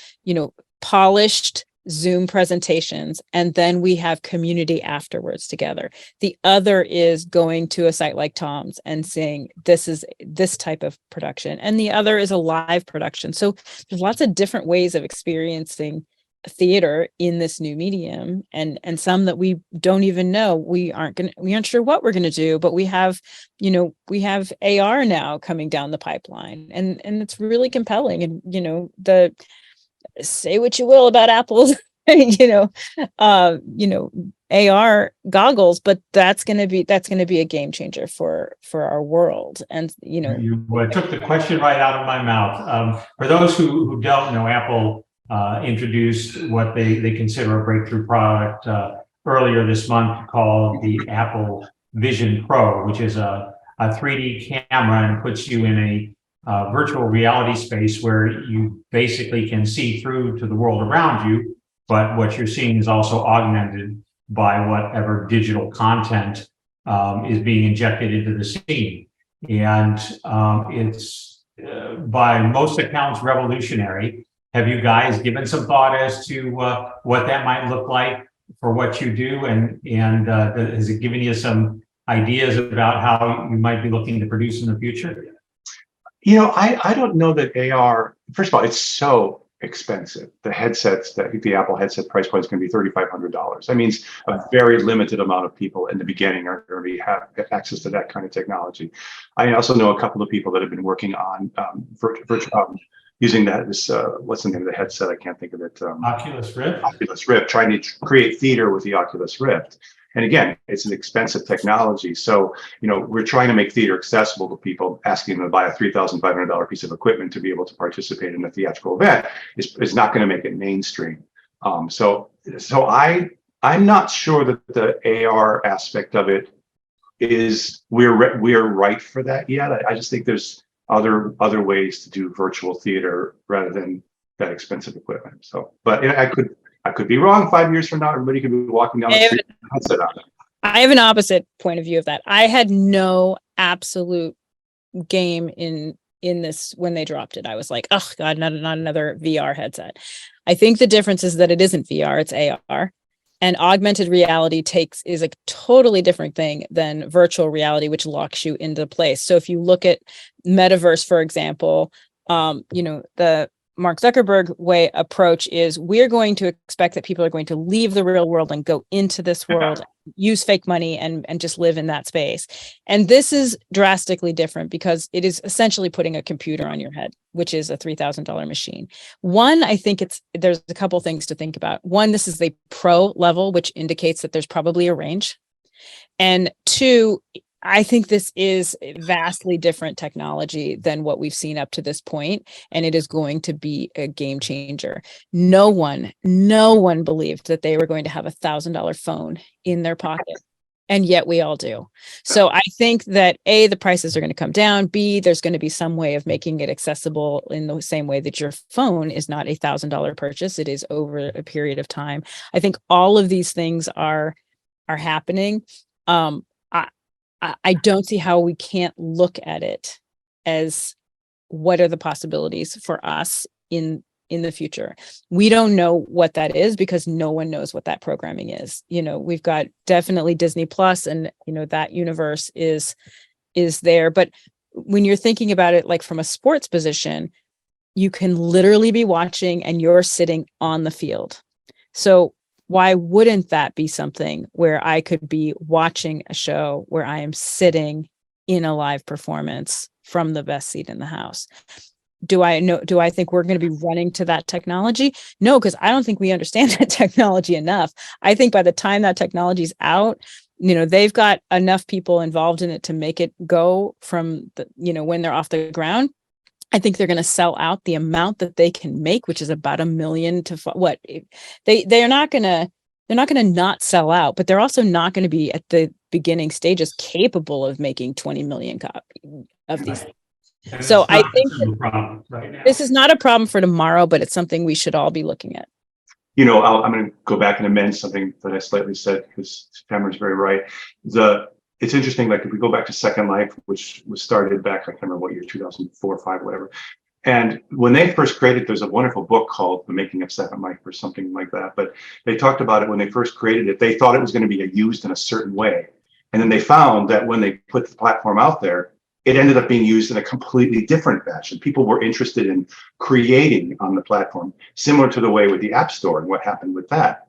polished Zoom presentations, and then we have community afterwards together. The other is going to a site like Tom's and saying, this is this type of production. And the other is a live production. So there's lots of different ways of experiencing theater in this new medium, and some that we don't even know. We aren't sure what we're going to do, but we have AR now coming down the pipeline, and it's really compelling. And say what you will about Apple's AR goggles, but that's going to be a game changer for our world. And you took the question right out of my mouth. For those who don't know, Apple introduced what they consider a breakthrough product earlier this month called the Apple Vision Pro, which is a 3D camera and puts you in a virtual reality space where you basically can see through to the world around you, but what you're seeing is also augmented by whatever digital content is being injected into the scene. And it's by most accounts revolutionary. Have you guys given some thought as to what that might look like for what you do? And has it given you some ideas about how you might be looking to produce in the future? I don't know that AR, first of all, it's so expensive. The headsets, the Apple headset price point is going to be $3,500. That means a very limited amount of people in the beginning are going to have access to that kind of technology. I also know a couple of people that have been working on virtual using what's the name of the headset? I can't think of it. Oculus Rift. Oculus Rift, trying to create theater with the Oculus Rift. And again, it's an expensive technology. So, we're trying to make theater accessible to people. Asking them to buy a $3,500 piece of equipment to be able to participate in a theatrical event is not going to make it mainstream. So I'm not sure that the AR aspect of it is we're right for that yet. I just think there's other ways to do virtual theater rather than that expensive equipment. So, but I could be wrong. 5 years from now, everybody could be walking down the street with a headset on. I have an opposite point of view of that. I had no absolute game in this when they dropped it. I was like, oh God, not another VR headset. I think the difference is that it isn't VR, it's AR. And augmented reality is a totally different thing than virtual reality, which locks you into place. So if you look at metaverse, for example, the Mark Zuckerberg approach is we're going to expect that people are going to leave the real world and go into this world, use fake money and just live in that space. And this is drastically different because it is essentially putting a computer on your head, which is a $3,000 machine. One, I think there's a couple things to think about. One, this is the pro level, which indicates that there's probably a range. And two, I think this is vastly different technology than what we've seen up to this point, and it is going to be a game changer. No one believed that they were going to have $1,000 phone in their pocket, and yet we all do. So I think that A, the prices are going to come down. B, there's going to be some way of making it accessible in the same way that your phone is not $1,000 purchase. It is over a period of time. I think all of these things are happening. I don't see how we can't look at it as what are the possibilities for us in the future. We don't know what that is because no one knows what that programming is. We've got definitely Disney Plus, and that universe is there. But when you're thinking about it, like from a sports position, you can literally be watching and you're sitting on the field. So why wouldn't that be something where I could be watching a show where I am sitting in a live performance from the best seat in the house? Do I think we're going to be running to that technology? No, because I don't think we understand that technology enough. I think by the time that technology's out, they've got enough people involved in it to make it go from when they're off the ground. I think they're going to sell out the amount that they can make, which is about 1 million to what they're not going to not sell out, but they're also not going to be at the beginning stages capable of making 20 million copies of these. So I think this is not a problem for tomorrow, but it's something we should all be looking at. I'm going to go back and amend something that I slightly said because Tamra's very right. It's interesting, like if we go back to Second Life, which was started back, I can't remember what year, 2004 or 5, whatever. And when they first created, there's a wonderful book called The Making of Second Life or something like that. But they talked about it when they first created it. They thought it was going to be used in a certain way. And then they found that when they put the platform out there, it ended up being used in a completely different fashion. People were interested in creating on the platform, similar to the way with the App Store and what happened with that.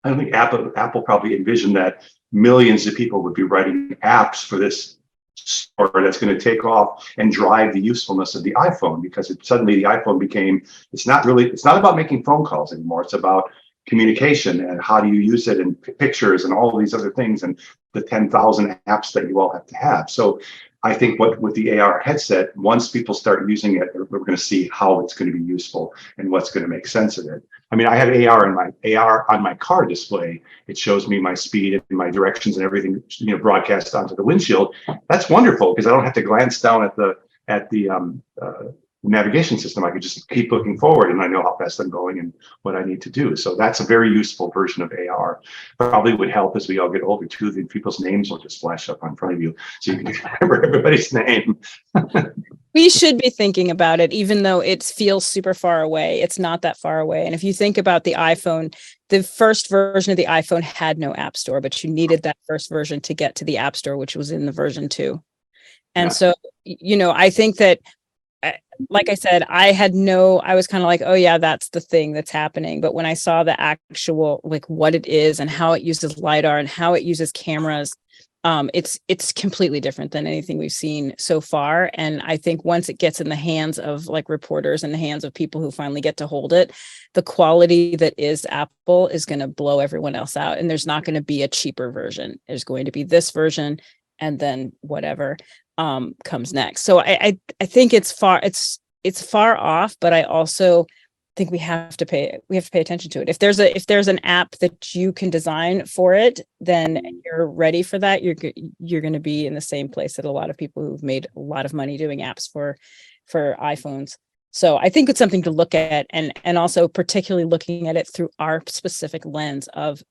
I don't think Apple probably envisioned that millions of people would be writing apps for this store that's going to take off and drive the usefulness of the iPhone, because suddenly the iPhone became, it's not about making phone calls anymore. It's about communication and how do you use it, and pictures and all these other things, and the 10,000 apps that you all have to have. So I think with the AR headset, once people start using it, we're going to see how it's going to be useful and what's going to make sense of it. I mean, I have AR on my car display. It shows me my speed and my directions and everything, broadcast onto the windshield. That's wonderful because I don't have to glance down at the navigation system. I could just keep looking forward and I know how fast I'm going and what I need to do. So that's a very useful version of AR. Probably would help as we all get older too. The people's names will just flash up in front of you so you can remember everybody's name. We should be thinking about it, even though it feels super far away. It's not that far away. And if you think about the iPhone, the first version of the iPhone had no app store, but you needed that first version to get to the app store, which was in the version 2. And so, I think that, like I said, I was kind of like, oh yeah, that's the thing that's happening. But when I saw the actual, like what it is and how it uses LiDAR and how it uses cameras, it's completely different than anything we've seen so far. And I think once it gets in the hands of like reporters and the hands of people who finally get to hold it, the quality that is Apple is going to blow everyone else out. And there's not going to be a cheaper version. There's going to be this version and then whatever comes next. So I think it's far off, but I also think we have to pay attention to it. If there's an app that you can design for it, then you're ready for that. You're going to be in the same place that a lot of people who've made a lot of money doing apps for iPhones. So I think it's something to look at, and also particularly looking at it through our specific lens of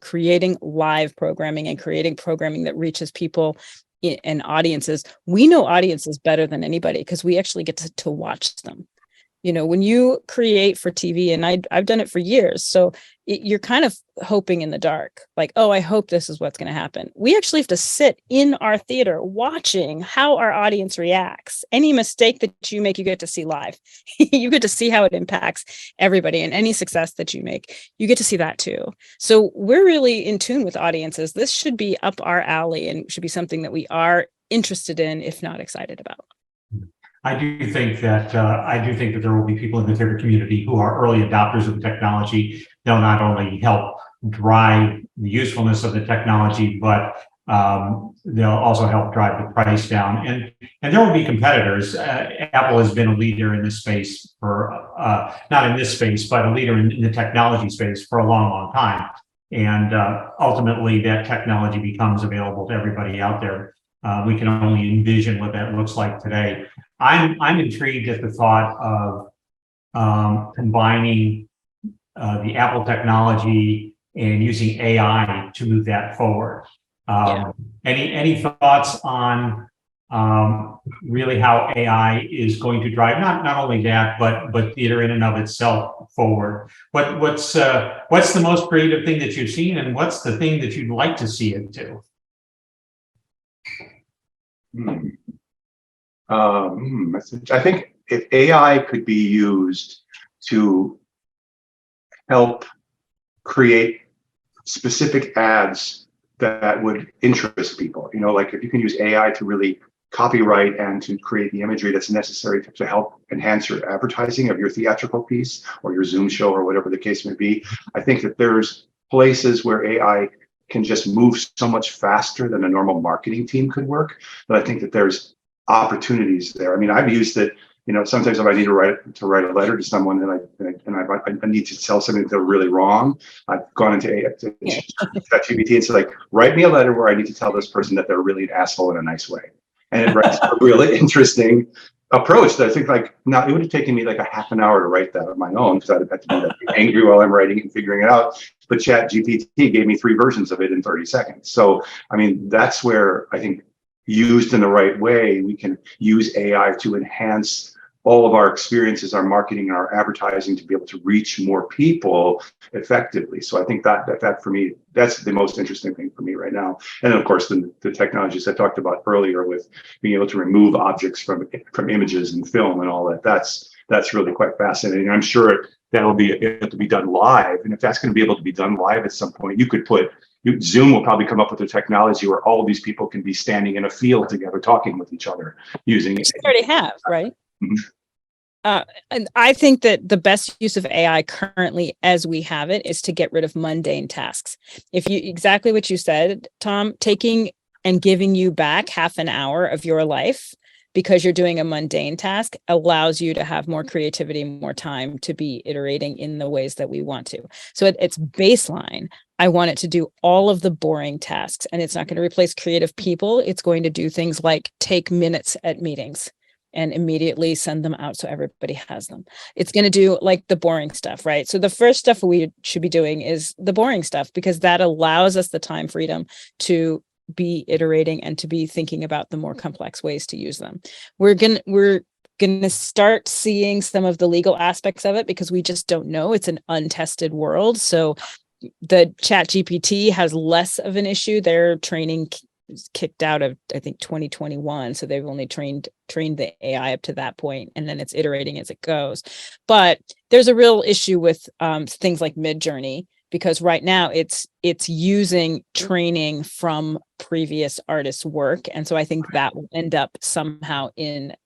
creating live programming and creating programming that reaches people and audiences. We know audiences better than anybody because we actually get to watch them. When you create for TV, and I've done it for years, so you're kind of hoping in the dark, like, oh, I hope this is what's going to happen. We actually have to sit in our theater watching how our audience reacts. Any mistake that you make, you get to see live. You get to see how it impacts everybody, and any success that you make, you get to see that too. So we're really in tune with audiences. This should be up our alley and should be something that we are interested in, if not excited about. I do think that there will be people in the theater community who are early adopters of the technology. They'll not only help drive the usefulness of the technology, but they'll also help drive the price down. And there will be competitors. Apple has been a leader in this space for not in this space, but a leader in the technology space for a long, long time. And ultimately, that technology becomes available to everybody out there. We can only envision what that looks like today. I'm intrigued at the thought of combining the Apple technology and using AI to move that forward. Any thoughts on really how AI is going to drive not only that, but theater in and of itself forward? What's the most creative thing that you've seen, and what's the thing that you'd like to see it do? I think if AI could be used to help create specific ads that would interest people, like if you can use AI to really copyright and to create the imagery that's necessary to help enhance your advertising of your theatrical piece or your Zoom show or whatever the case may be, I think that there's places where AI can just move so much faster than a normal marketing team could work. But I think that there's opportunities there. I mean, I've used it. Sometimes if I need to write a letter to someone and I need to tell something that they're really wrong, I've gone into ChatGPT and said, like, write me a letter where I need to tell this person that they're really an asshole in a nice way, and it writes a really interesting approach that I think, like, now it would have taken me like a half an hour to write that on my own because I'd have had to be angry while I'm writing and figuring it out. But ChatGPT gave me 3 versions of it in 30 seconds. So, I mean, that's where I think used in the right way, we can use AI to enhance all of our experiences, our marketing, our advertising to be able to reach more people effectively. So I think that for me, that's the most interesting thing for me right now. And then of course, the technologies I talked about earlier with being able to remove objects from images and film and all that, that's really quite fascinating. I'm sure that'll be able to be done live. And if that's going to be able to be done live at some point, Zoom will probably come up with a technology where all of these people can be standing in a field together, talking with each other using it. We already have, right? Mhm. And I think that the best use of AI currently as we have it is to get rid of mundane tasks. If you exactly what you said, Tom, taking and giving you back half an hour of your life because you're doing a mundane task allows you to have more creativity, more time to be iterating in the ways that we want to. So it's baseline. I want it to do all of the boring tasks, and it's not going to replace creative people. It's going to do things like take minutes at meetings and immediately send them out so everybody has them. It's going to do like the boring stuff, right? So the first stuff we should be doing is the boring stuff, because that allows us the time freedom to be iterating and to be thinking about the more complex ways to use them. We're going to start seeing some of the legal aspects of it because we just don't know. It's an untested world. So the Chat GPT has less of an issue. Their training kicked out of, I think, 2021. So they've only trained the AI up to that point, and then it's iterating as it goes. But there's a real issue with things like Midjourney, because right now it's using training from previous artists' work. And so I think that will end up somehow in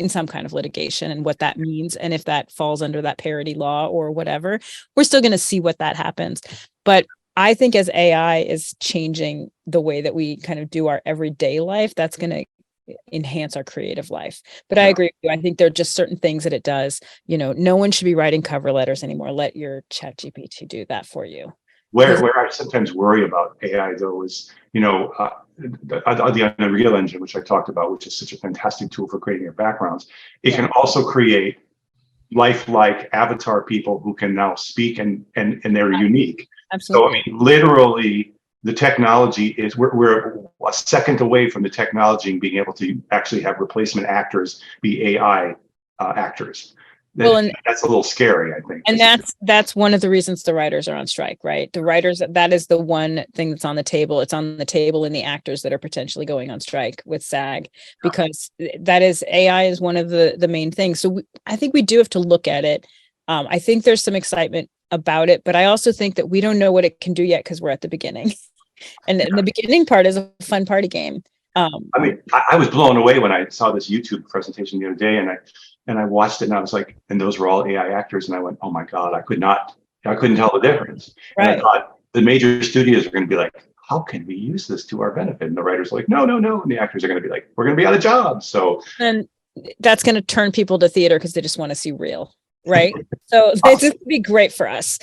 some kind of litigation, and what that means. And if that falls under that parody law or whatever, we're still going to see what that happens. But I think as AI is changing the way that we kind of do our everyday life, that's going to enhance our creative life. But I agree with you. I think there are just certain things that it does. No one should be writing cover letters anymore. Let your Chat GPT do that for you. Where I sometimes worry about AI though is, the Unreal Engine, which I talked about, which is such a fantastic tool for creating your backgrounds. It can also create lifelike avatar people who can now speak and they're unique. Absolutely. So literally, the technology is we're a second away from the technology being able to actually have replacement actors be AI actors. That's a little scary, I think. And that's one of the reasons the writers are on strike, right? The writers, that is the one thing that's on the table. It's on the table in the actors that are potentially going on strike with SAG, because AI is one of the main things. So I think we do have to look at it. I think there's some excitement about it, but I also think that we don't know what it can do yet because we're at the beginning. And the beginning part is a fun party game. I mean, I was blown away when I saw this YouTube presentation the other day, and I watched it, and I was like, and those were all AI actors, and I went, oh my God, I couldn't tell the difference. Right. And I thought the major studios are going to be like, how can we use this to our benefit? And the writers are like, no, and the actors are going to be like, we're going to be out of jobs. So, and that's going to turn people to theater because they just want to see real, right? So this would be great for us.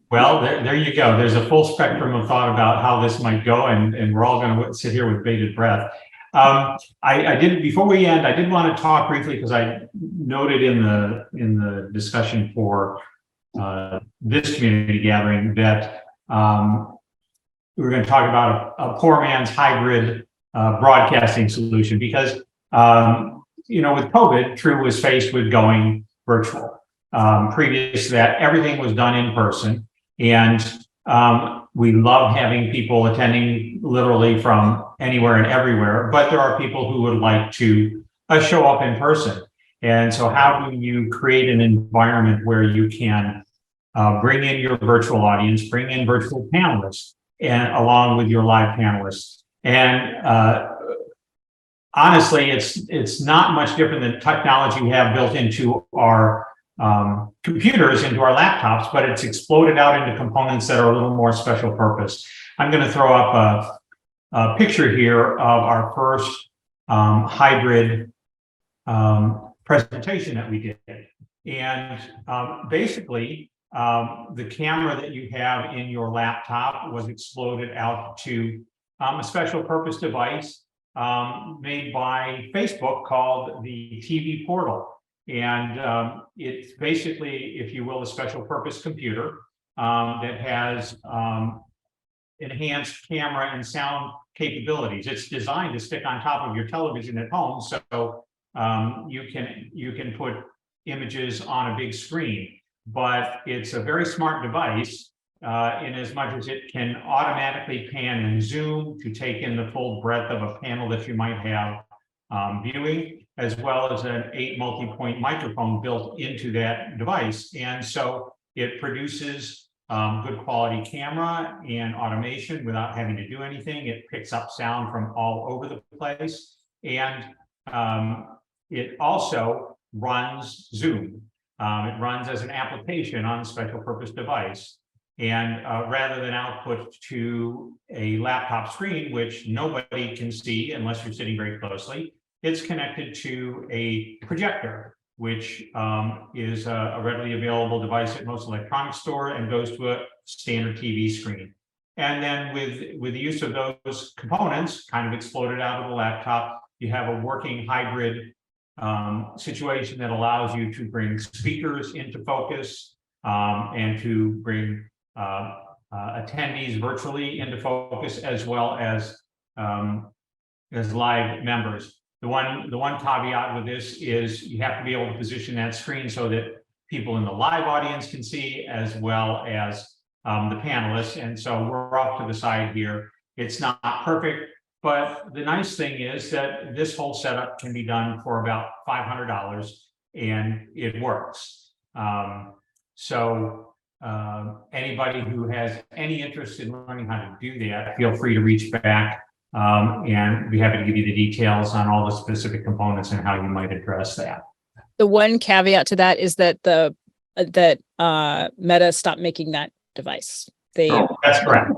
Well, there you go. There's a full spectrum of thought about how this might go, and we're all going to sit here with bated breath. Before we end, I did want to talk briefly, because I noted in the discussion for this community gathering that we were going to talk about a poor man's hybrid broadcasting solution, because with COVID, TRU was faced with going virtual. Previous to that, everything was done in person. And we love having people attending literally from anywhere and everywhere, but there are people who would like to show up in person. And so how do you create an environment where you can bring in your virtual audience, bring in virtual panelists, and along with your live panelists? And honestly, it's not much different than technology we have built into our computers, into our laptops, but it's exploded out into components that are a little more special purpose. I'm going to throw up a picture here of our first hybrid presentation that we did. And basically, the camera that you have in your laptop was exploded out to a special purpose device made by Facebook called the TV Portal. And it's basically, if you will, a special purpose computer that has enhanced camera and sound capabilities. It's designed to stick on top of your television at home. So you can put images on a big screen, but it's a very smart device in as much as it can automatically pan and zoom to take in the full breadth of a panel that you might have viewing, as well as an 8 multi-point microphone built into that device. And so it produces good quality camera and automation without having to do anything. It picks up sound from all over the place. And it also runs Zoom. It runs as an application on a special purpose device. And rather than output to a laptop screen, which nobody can see unless you're sitting very closely, it's connected to a projector, which is a readily available device at most electronics store and goes to a standard TV screen. And then with the use of those components kind of exploded out of the laptop, you have a working hybrid situation that allows you to bring speakers into focus and to bring attendees virtually into focus, as well as live members. The one caveat with this is you have to be able to position that screen so that people in the live audience can see, as well as the panelists. And so we're off to the side here. It's not perfect, but the nice thing is that this whole setup can be done for about $500 and it works. So anybody who has any interest in learning how to do that, feel free to reach back and be happy to give you the details on all the specific components and how you might address that. The one caveat to that is that Meta stopped making that device. That's correct.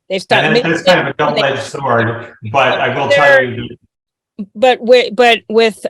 They've stopped. That's kind of a double-edged sword, but I will tell you. But with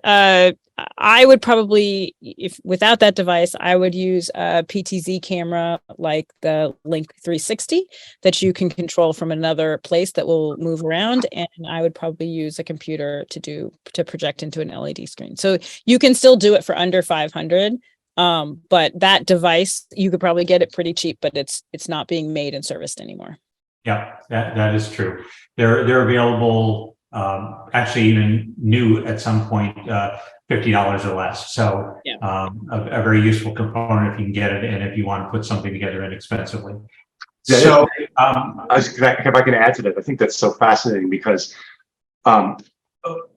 I would probably, if without that device, I would use a PTZ camera like the Link 360 that you can control from another place that will move around, and I would probably use a computer to project into an LED screen. So you can still do it for under 500. But that device, you could probably get it pretty cheap, but it's not being made and serviced anymore. Yeah, that is true. They're available, actually even new at some point, $50 or less. So yeah. A very useful component if you can get it, and if you want to put something together inexpensively. Yeah, so if I can add to that, I think that's so fascinating because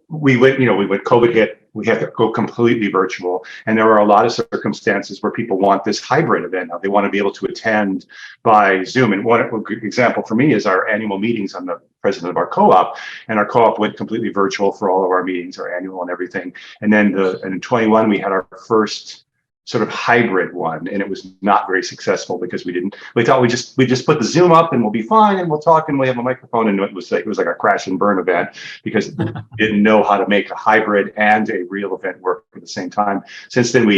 we went, when COVID hit, we had to go completely virtual. And there are a lot of circumstances where people want this hybrid event. Now they want to be able to attend by Zoom. And one example for me is our annual meetings. I'm the president of our co-op, and our co-op went completely virtual for all of our meetings, our annual and everything. And then in 21, we had our first sort of hybrid one, and it was not very successful because we thought we just put the Zoom up and we'll be fine and we'll talk and we have a microphone, and it was like a crash and burn event because we didn't know how to make a hybrid and a real event work at the same time. Since then,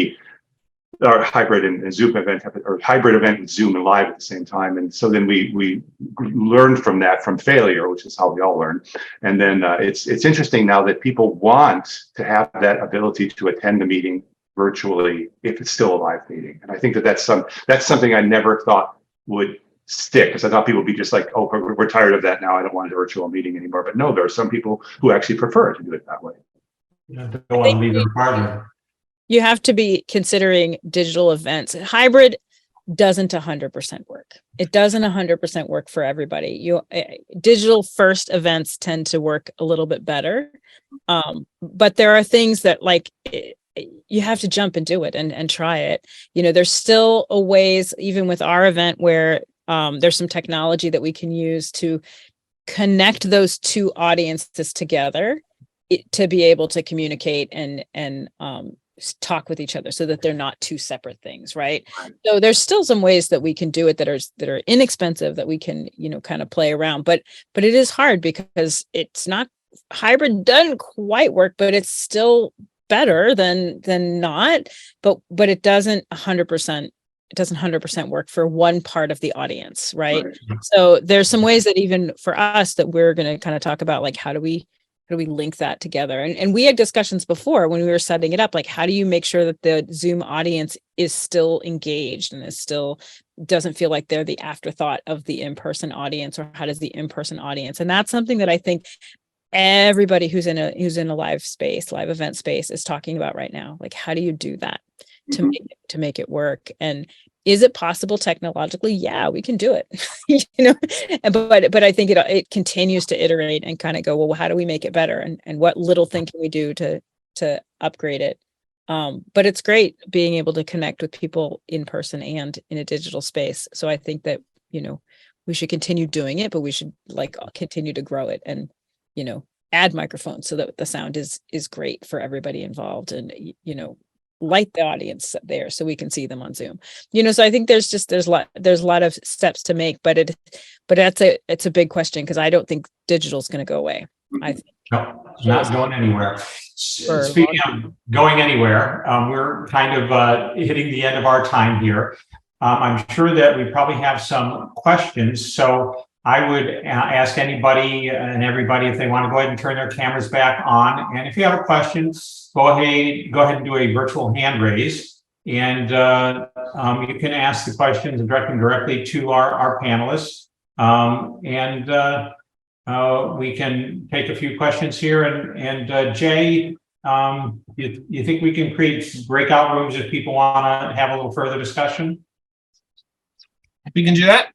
our hybrid and Zoom event, or hybrid event with Zoom and live at the same time, and so then we learned from failure, which is how we all learn. And then it's interesting now that people want to have that ability to attend the meeting virtually if it's still a live meeting. And I think that's something I never thought would stick, because I thought people would be just like, oh, we're tired of that now, I don't want a virtual meeting anymore. But no, there are some people who actually prefer to do it that way. Don't want to leave their partner. You have to be considering digital events. Hybrid doesn't 100% work. It doesn't 100% work for everybody. Digital first events tend to work a little bit better. But there are things that you have to jump and do it and try it. There's still a ways, even with our event, where there's some technology that we can use to connect those two audiences together to be able to communicate and talk with each other so that they're not two separate things, right? So there's still some ways that we can do it that are inexpensive, that we can, kind of play around. But it is hard because it's not, hybrid doesn't quite work, but it's still better than not, but it doesn't 100% work for one part of the audience, right? So there's some ways that even for us that we're going to kind of talk about, like how do we link that together? And we had discussions before when we were setting it up, like how do you make sure that the Zoom audience is still engaged and is still doesn't feel like they're the afterthought of the in-person audience, or how does the in-person audience? And that's something that I think everybody who's in a live event space is talking about right now. Like, how do you do that to make it work? And is it possible technologically? Yeah, we can do it. But I think it continues to iterate and kind of go, well, how do we make it better? And what little thing can we do to upgrade it? But it's great being able to connect with people in person and in a digital space. So I think that, we should continue doing it, but we should continue to grow it and, add microphones so that the sound is great for everybody involved, and, light the audience there so we can see them on Zoom. So I think there's a lot of steps to make, but it's a big question, because I don't think digital is going to go away. I think not going anywhere. Speaking of going anywhere, we're kind of hitting the end of our time here. I'm sure that we probably have some questions, so I would ask anybody and everybody if they want to go ahead and turn their cameras back on. And if you have a question, go ahead and do a virtual hand raise, and you can ask the questions and direct them directly to our panelists. We can take a few questions here. And Jay, you think we can create breakout rooms if people want to have a little further discussion? We can do that.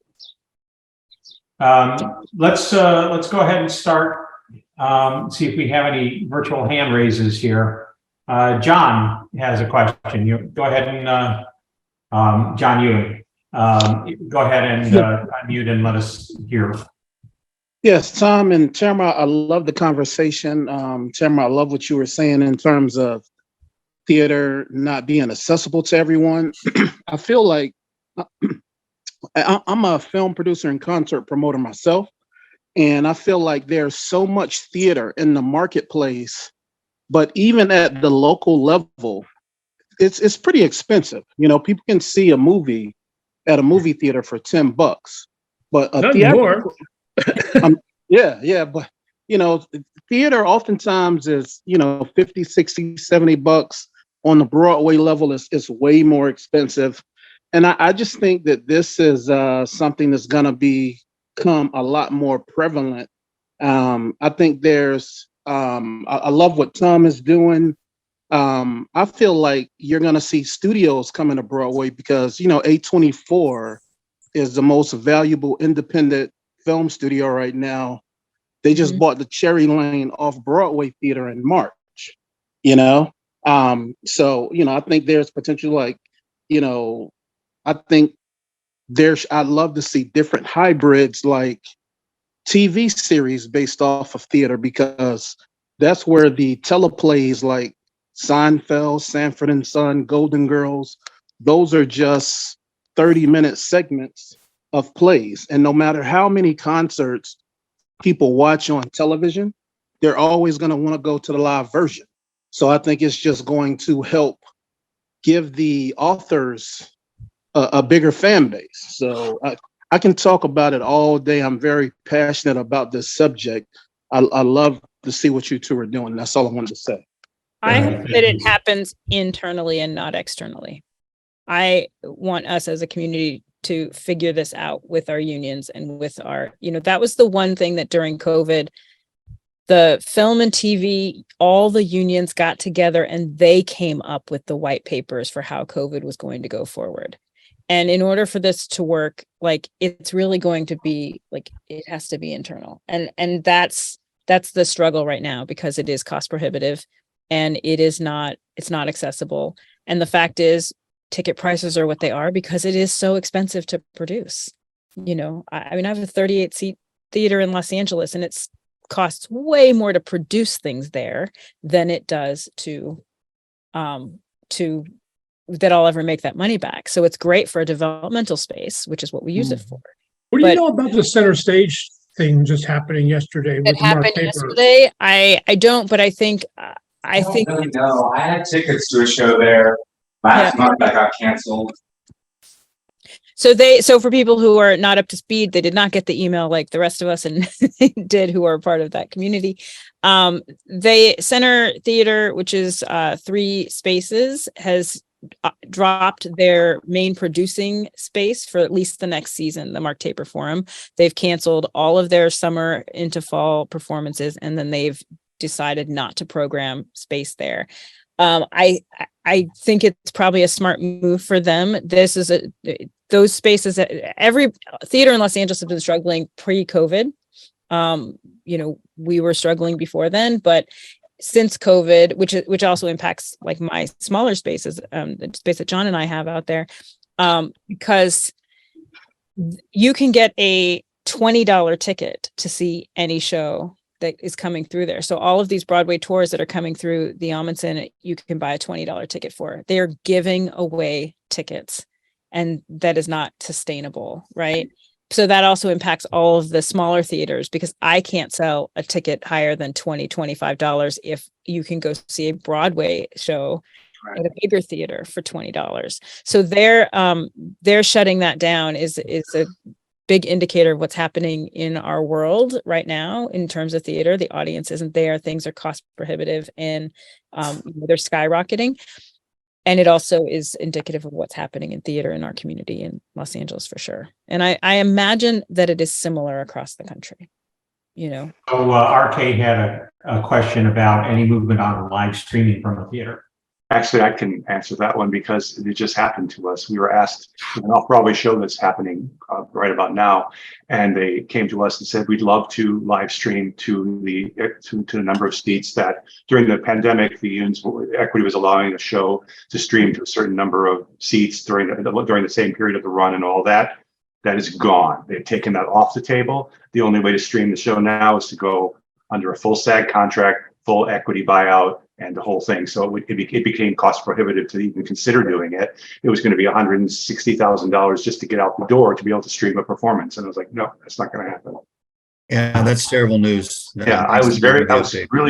Let's go ahead and start. See if we have any virtual hand raises here. John has a question. You go ahead and John Ewing. Go ahead and unmute and let us hear. Yes, Tom and Tamra, I love the conversation. Tamra, I love what you were saying in terms of theater not being accessible to everyone. I feel like I'm a film producer and concert promoter myself, and I feel like there's so much theater in the marketplace, but even at the local level, it's pretty expensive. People can see a movie at a movie theater for $10, but a theatrical, but theater oftentimes is 50, 60, $70. On the Broadway level, it's way more expensive. And I just think that this is something that's going to become a lot more prevalent. I think there's, I love what Tom is doing. I feel like you're going to see studios coming to Broadway because, A24 is the most valuable independent film studio right now. They just bought the Cherry Lane Off-Broadway Theater in March, So, I think there's potential, I think I'd love to see different hybrids like TV series based off of theater, because that's where the teleplays like Seinfeld, Sanford and Son, Golden Girls, those are just 30-minute segments of plays. And no matter how many concerts people watch on television, they're always going to want to go to the live version. So I think it's just going to help give the authors a bigger fan base. So I can talk about it all day. I'm very passionate about this subject. I love to see what you two are doing. That's all I wanted to say. I hope that it happens internally and not externally. I want us as a community to figure this out with our unions and with our, that was the one thing that during COVID, the film and TV, all the unions got together and they came up with the white papers for how COVID was going to go forward. And in order for this to work, it's really going to be it has to be internal. And that's the struggle right now, because it is cost prohibitive and it's not accessible. And the fact is, ticket prices are what they are because it is so expensive to produce. I have a 38-seat theater in Los Angeles, and it costs way more to produce things there than it does to that I'll ever make that money back. So it's great for a developmental space, which is what we use it for. What do you know about the center stage thing just happening yesterday? It happened yesterday. I don't, but I think really know. I had tickets to a show there last month that got canceled. So for people who are not up to speed, they did not get the email like the rest of us and did, who are part of that community. They Center Theater, which is 3 spaces, has dropped their main producing space for at least the next season, the Mark Taper Forum. They've canceled all of their summer into fall performances, and then they've decided not to program space there. I think it's probably a smart move for them. This is those spaces that every theater in Los Angeles has been struggling pre-COVID. We were struggling before then, but since COVID, which also impacts like my smaller spaces, the space that John and I have out there, because you can get a $20 ticket to see any show that is coming through there. So all of these Broadway tours that are coming through the Amundsen, you can buy a $20 ticket for. They are giving away tickets, and that is not sustainable, right? So that also impacts all of the smaller theaters, because I can't sell a ticket higher than $20, $25 if you can go see a Broadway show at a bigger theater for $20. So they're shutting that down is a big indicator of what's happening in our world right now in terms of theater. The audience isn't there. Things are cost prohibitive, and they're skyrocketing. And it also is indicative of what's happening in theater in our community in Los Angeles for sure. And I imagine that it is similar across the country, So RK had a question about any movement on live streaming from the theater. Actually, I can answer that one because it just happened to us. We were asked an off-Broadway show that's happening right about now, and they came to us and said, we'd love to live stream to the number of seats that during the pandemic, the Equity was allowing the show to stream to a certain number of seats during the same period of the run and all that. That is gone. They've taken that off the table. The only way to stream the show now is to go under a full SAG contract, full Equity buyout, and the whole thing. So it became cost prohibitive to even consider doing it. It was going to be $160,000 just to get out the door to be able to stream a performance. And I was like, no, that's not going to happen. Yeah, that's terrible news. Yeah, I was really,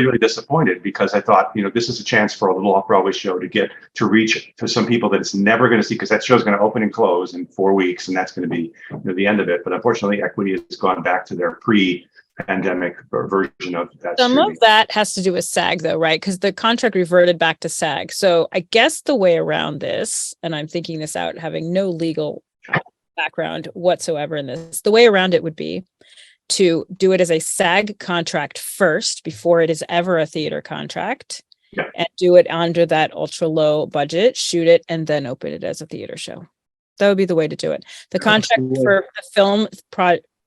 really disappointed because I thought, this is a chance for a little off-Broadway show to reach to some people that it's never going to see, because that show's going to open and close in 4 weeks, and that's going to be the end of it. But unfortunately, Equity has gone back to their pre-pandemic version of that. Some of that has to do with SAG though, right? Because the contract reverted back to SAG. So I guess the way around this, and I'm thinking this out, having no legal background whatsoever in this, the way around it would be to do it as a SAG contract first before it is ever a theater contract, and do it under that ultra low budget, shoot it, and then open it as a theater show. That would be the way to do it. The contract for the film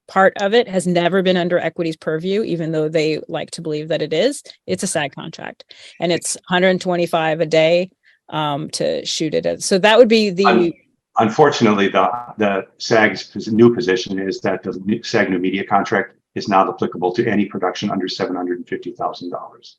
part of it has never been under Equity's purview, even though they like to believe that it is. It's a SAG contract, and it's $125 a day to shoot it. So that would be the. Unfortunately, the SAG's new position is that the SAG new media contract is not applicable to any production under $750,000.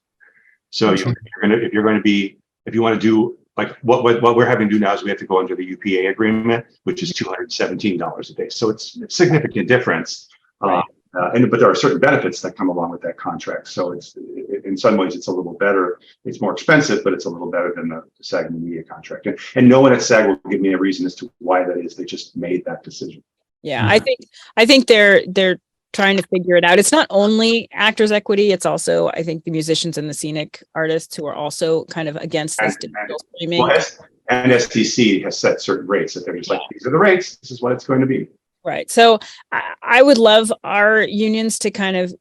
So if you want to do like what we're having to do now is we have to go under the UPA agreement, which is $217 a day. So it's a significant difference. Right. But there are certain benefits that come along with that contract. So in some ways it's a little better. It's more expensive, but it's a little better than the SAG and the media contract. And no one at SAG will give me a reason as to why that is. They just made that decision. Yeah, I think they're trying to figure it out. It's not only Actors Equity, it's also, I think, the musicians and the scenic artists who are also kind of against this digital streaming. Well, and STC has set certain rates that they're just like, these are the rates, this is what it's going to be. Right. So I would love our unions to kind of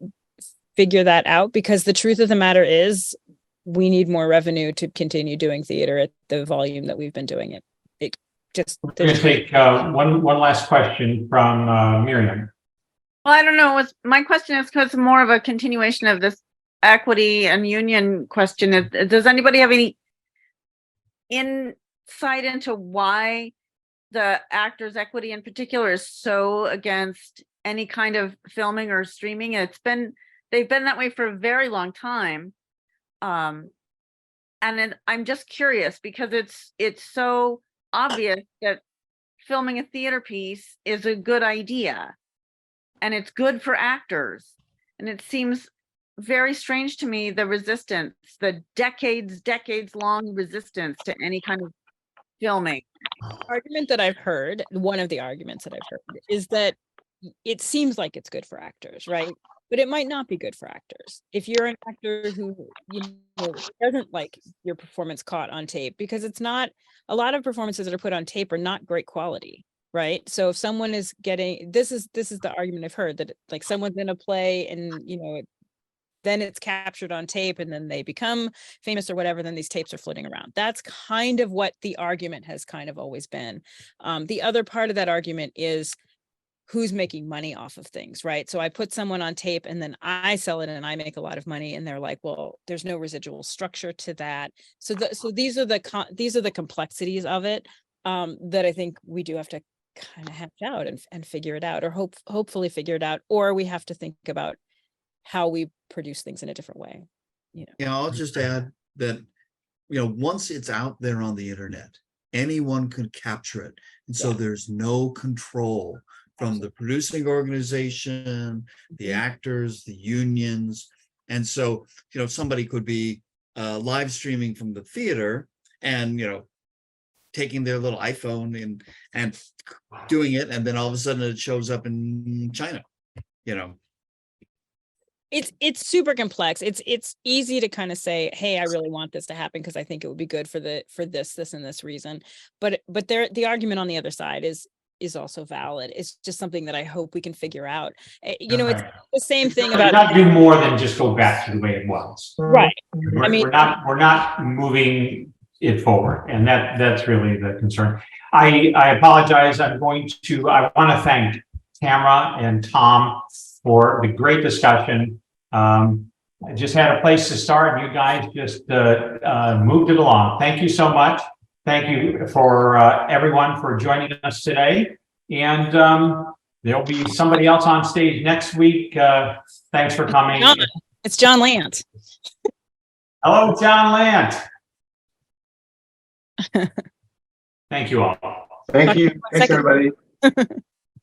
figure that out, because the truth of the matter is we need more revenue to continue doing theater at the volume that we've been doing it. We're going to take one last question from Miriam. Well, I don't know. My question is because more of a continuation of this equity and union question. Does anybody have any insight into why the Actors Equity in particular is so against any kind of filming or streaming? They've been that way for a very long time. And then I'm just curious because it's so obvious that filming a theater piece is a good idea and it's good for actors. And it seems very strange to me, the resistance, the decades long resistance to any kind of filming. Argument that I've heard, one of the arguments that I've heard is that it seems like it's good for actors, right? but it might not be good for actors. If you're an actor who, doesn't like your performance caught on tape, because it's not, a lot of performances that are put on tape are not great quality, right? So if someone is getting, this is the argument I've heard, that like someone's in a play and, then it's captured on tape and then they become famous or whatever, then these tapes are floating around. That's kind of what the argument has kind of always been. The other part of that argument is who's making money off of things, right? So I put someone on tape and then I sell it and I make a lot of money, and they're like, well, there's no residual structure to that. So these are the complexities of it, that I think we do have to kind of hatch out and figure it out, or hopefully figure it out, or we have to think about how we produce things in a different way. Yeah, I'll just add that, once it's out there on the internet, anyone can capture it. And so Yeah. there's no control from the producing organization, the actors, the unions. And so, somebody could be live streaming from the theater and, taking their little iPhone and doing it. And then all of a sudden it shows up in China, It's super complex. It's easy to kind of say, hey, I really want this to happen because I think it would be good for this and this reason. But the argument on the other side is also valid. It's just something that I hope we can figure out. It's the same thing about not do more than just go back to the way it was. right. We're not moving it forward, and that's really the concern. I apologize. I want to thank Tamra and Tom for the great discussion. I just had a place to start, and you guys just moved it along. Thank you so much. Thank you for everyone for joining us today. And there'll be somebody else on stage next week. Thanks for coming. It's John Lant. Hello, John Lant. Thank you all. Thank you. Thanks, everybody.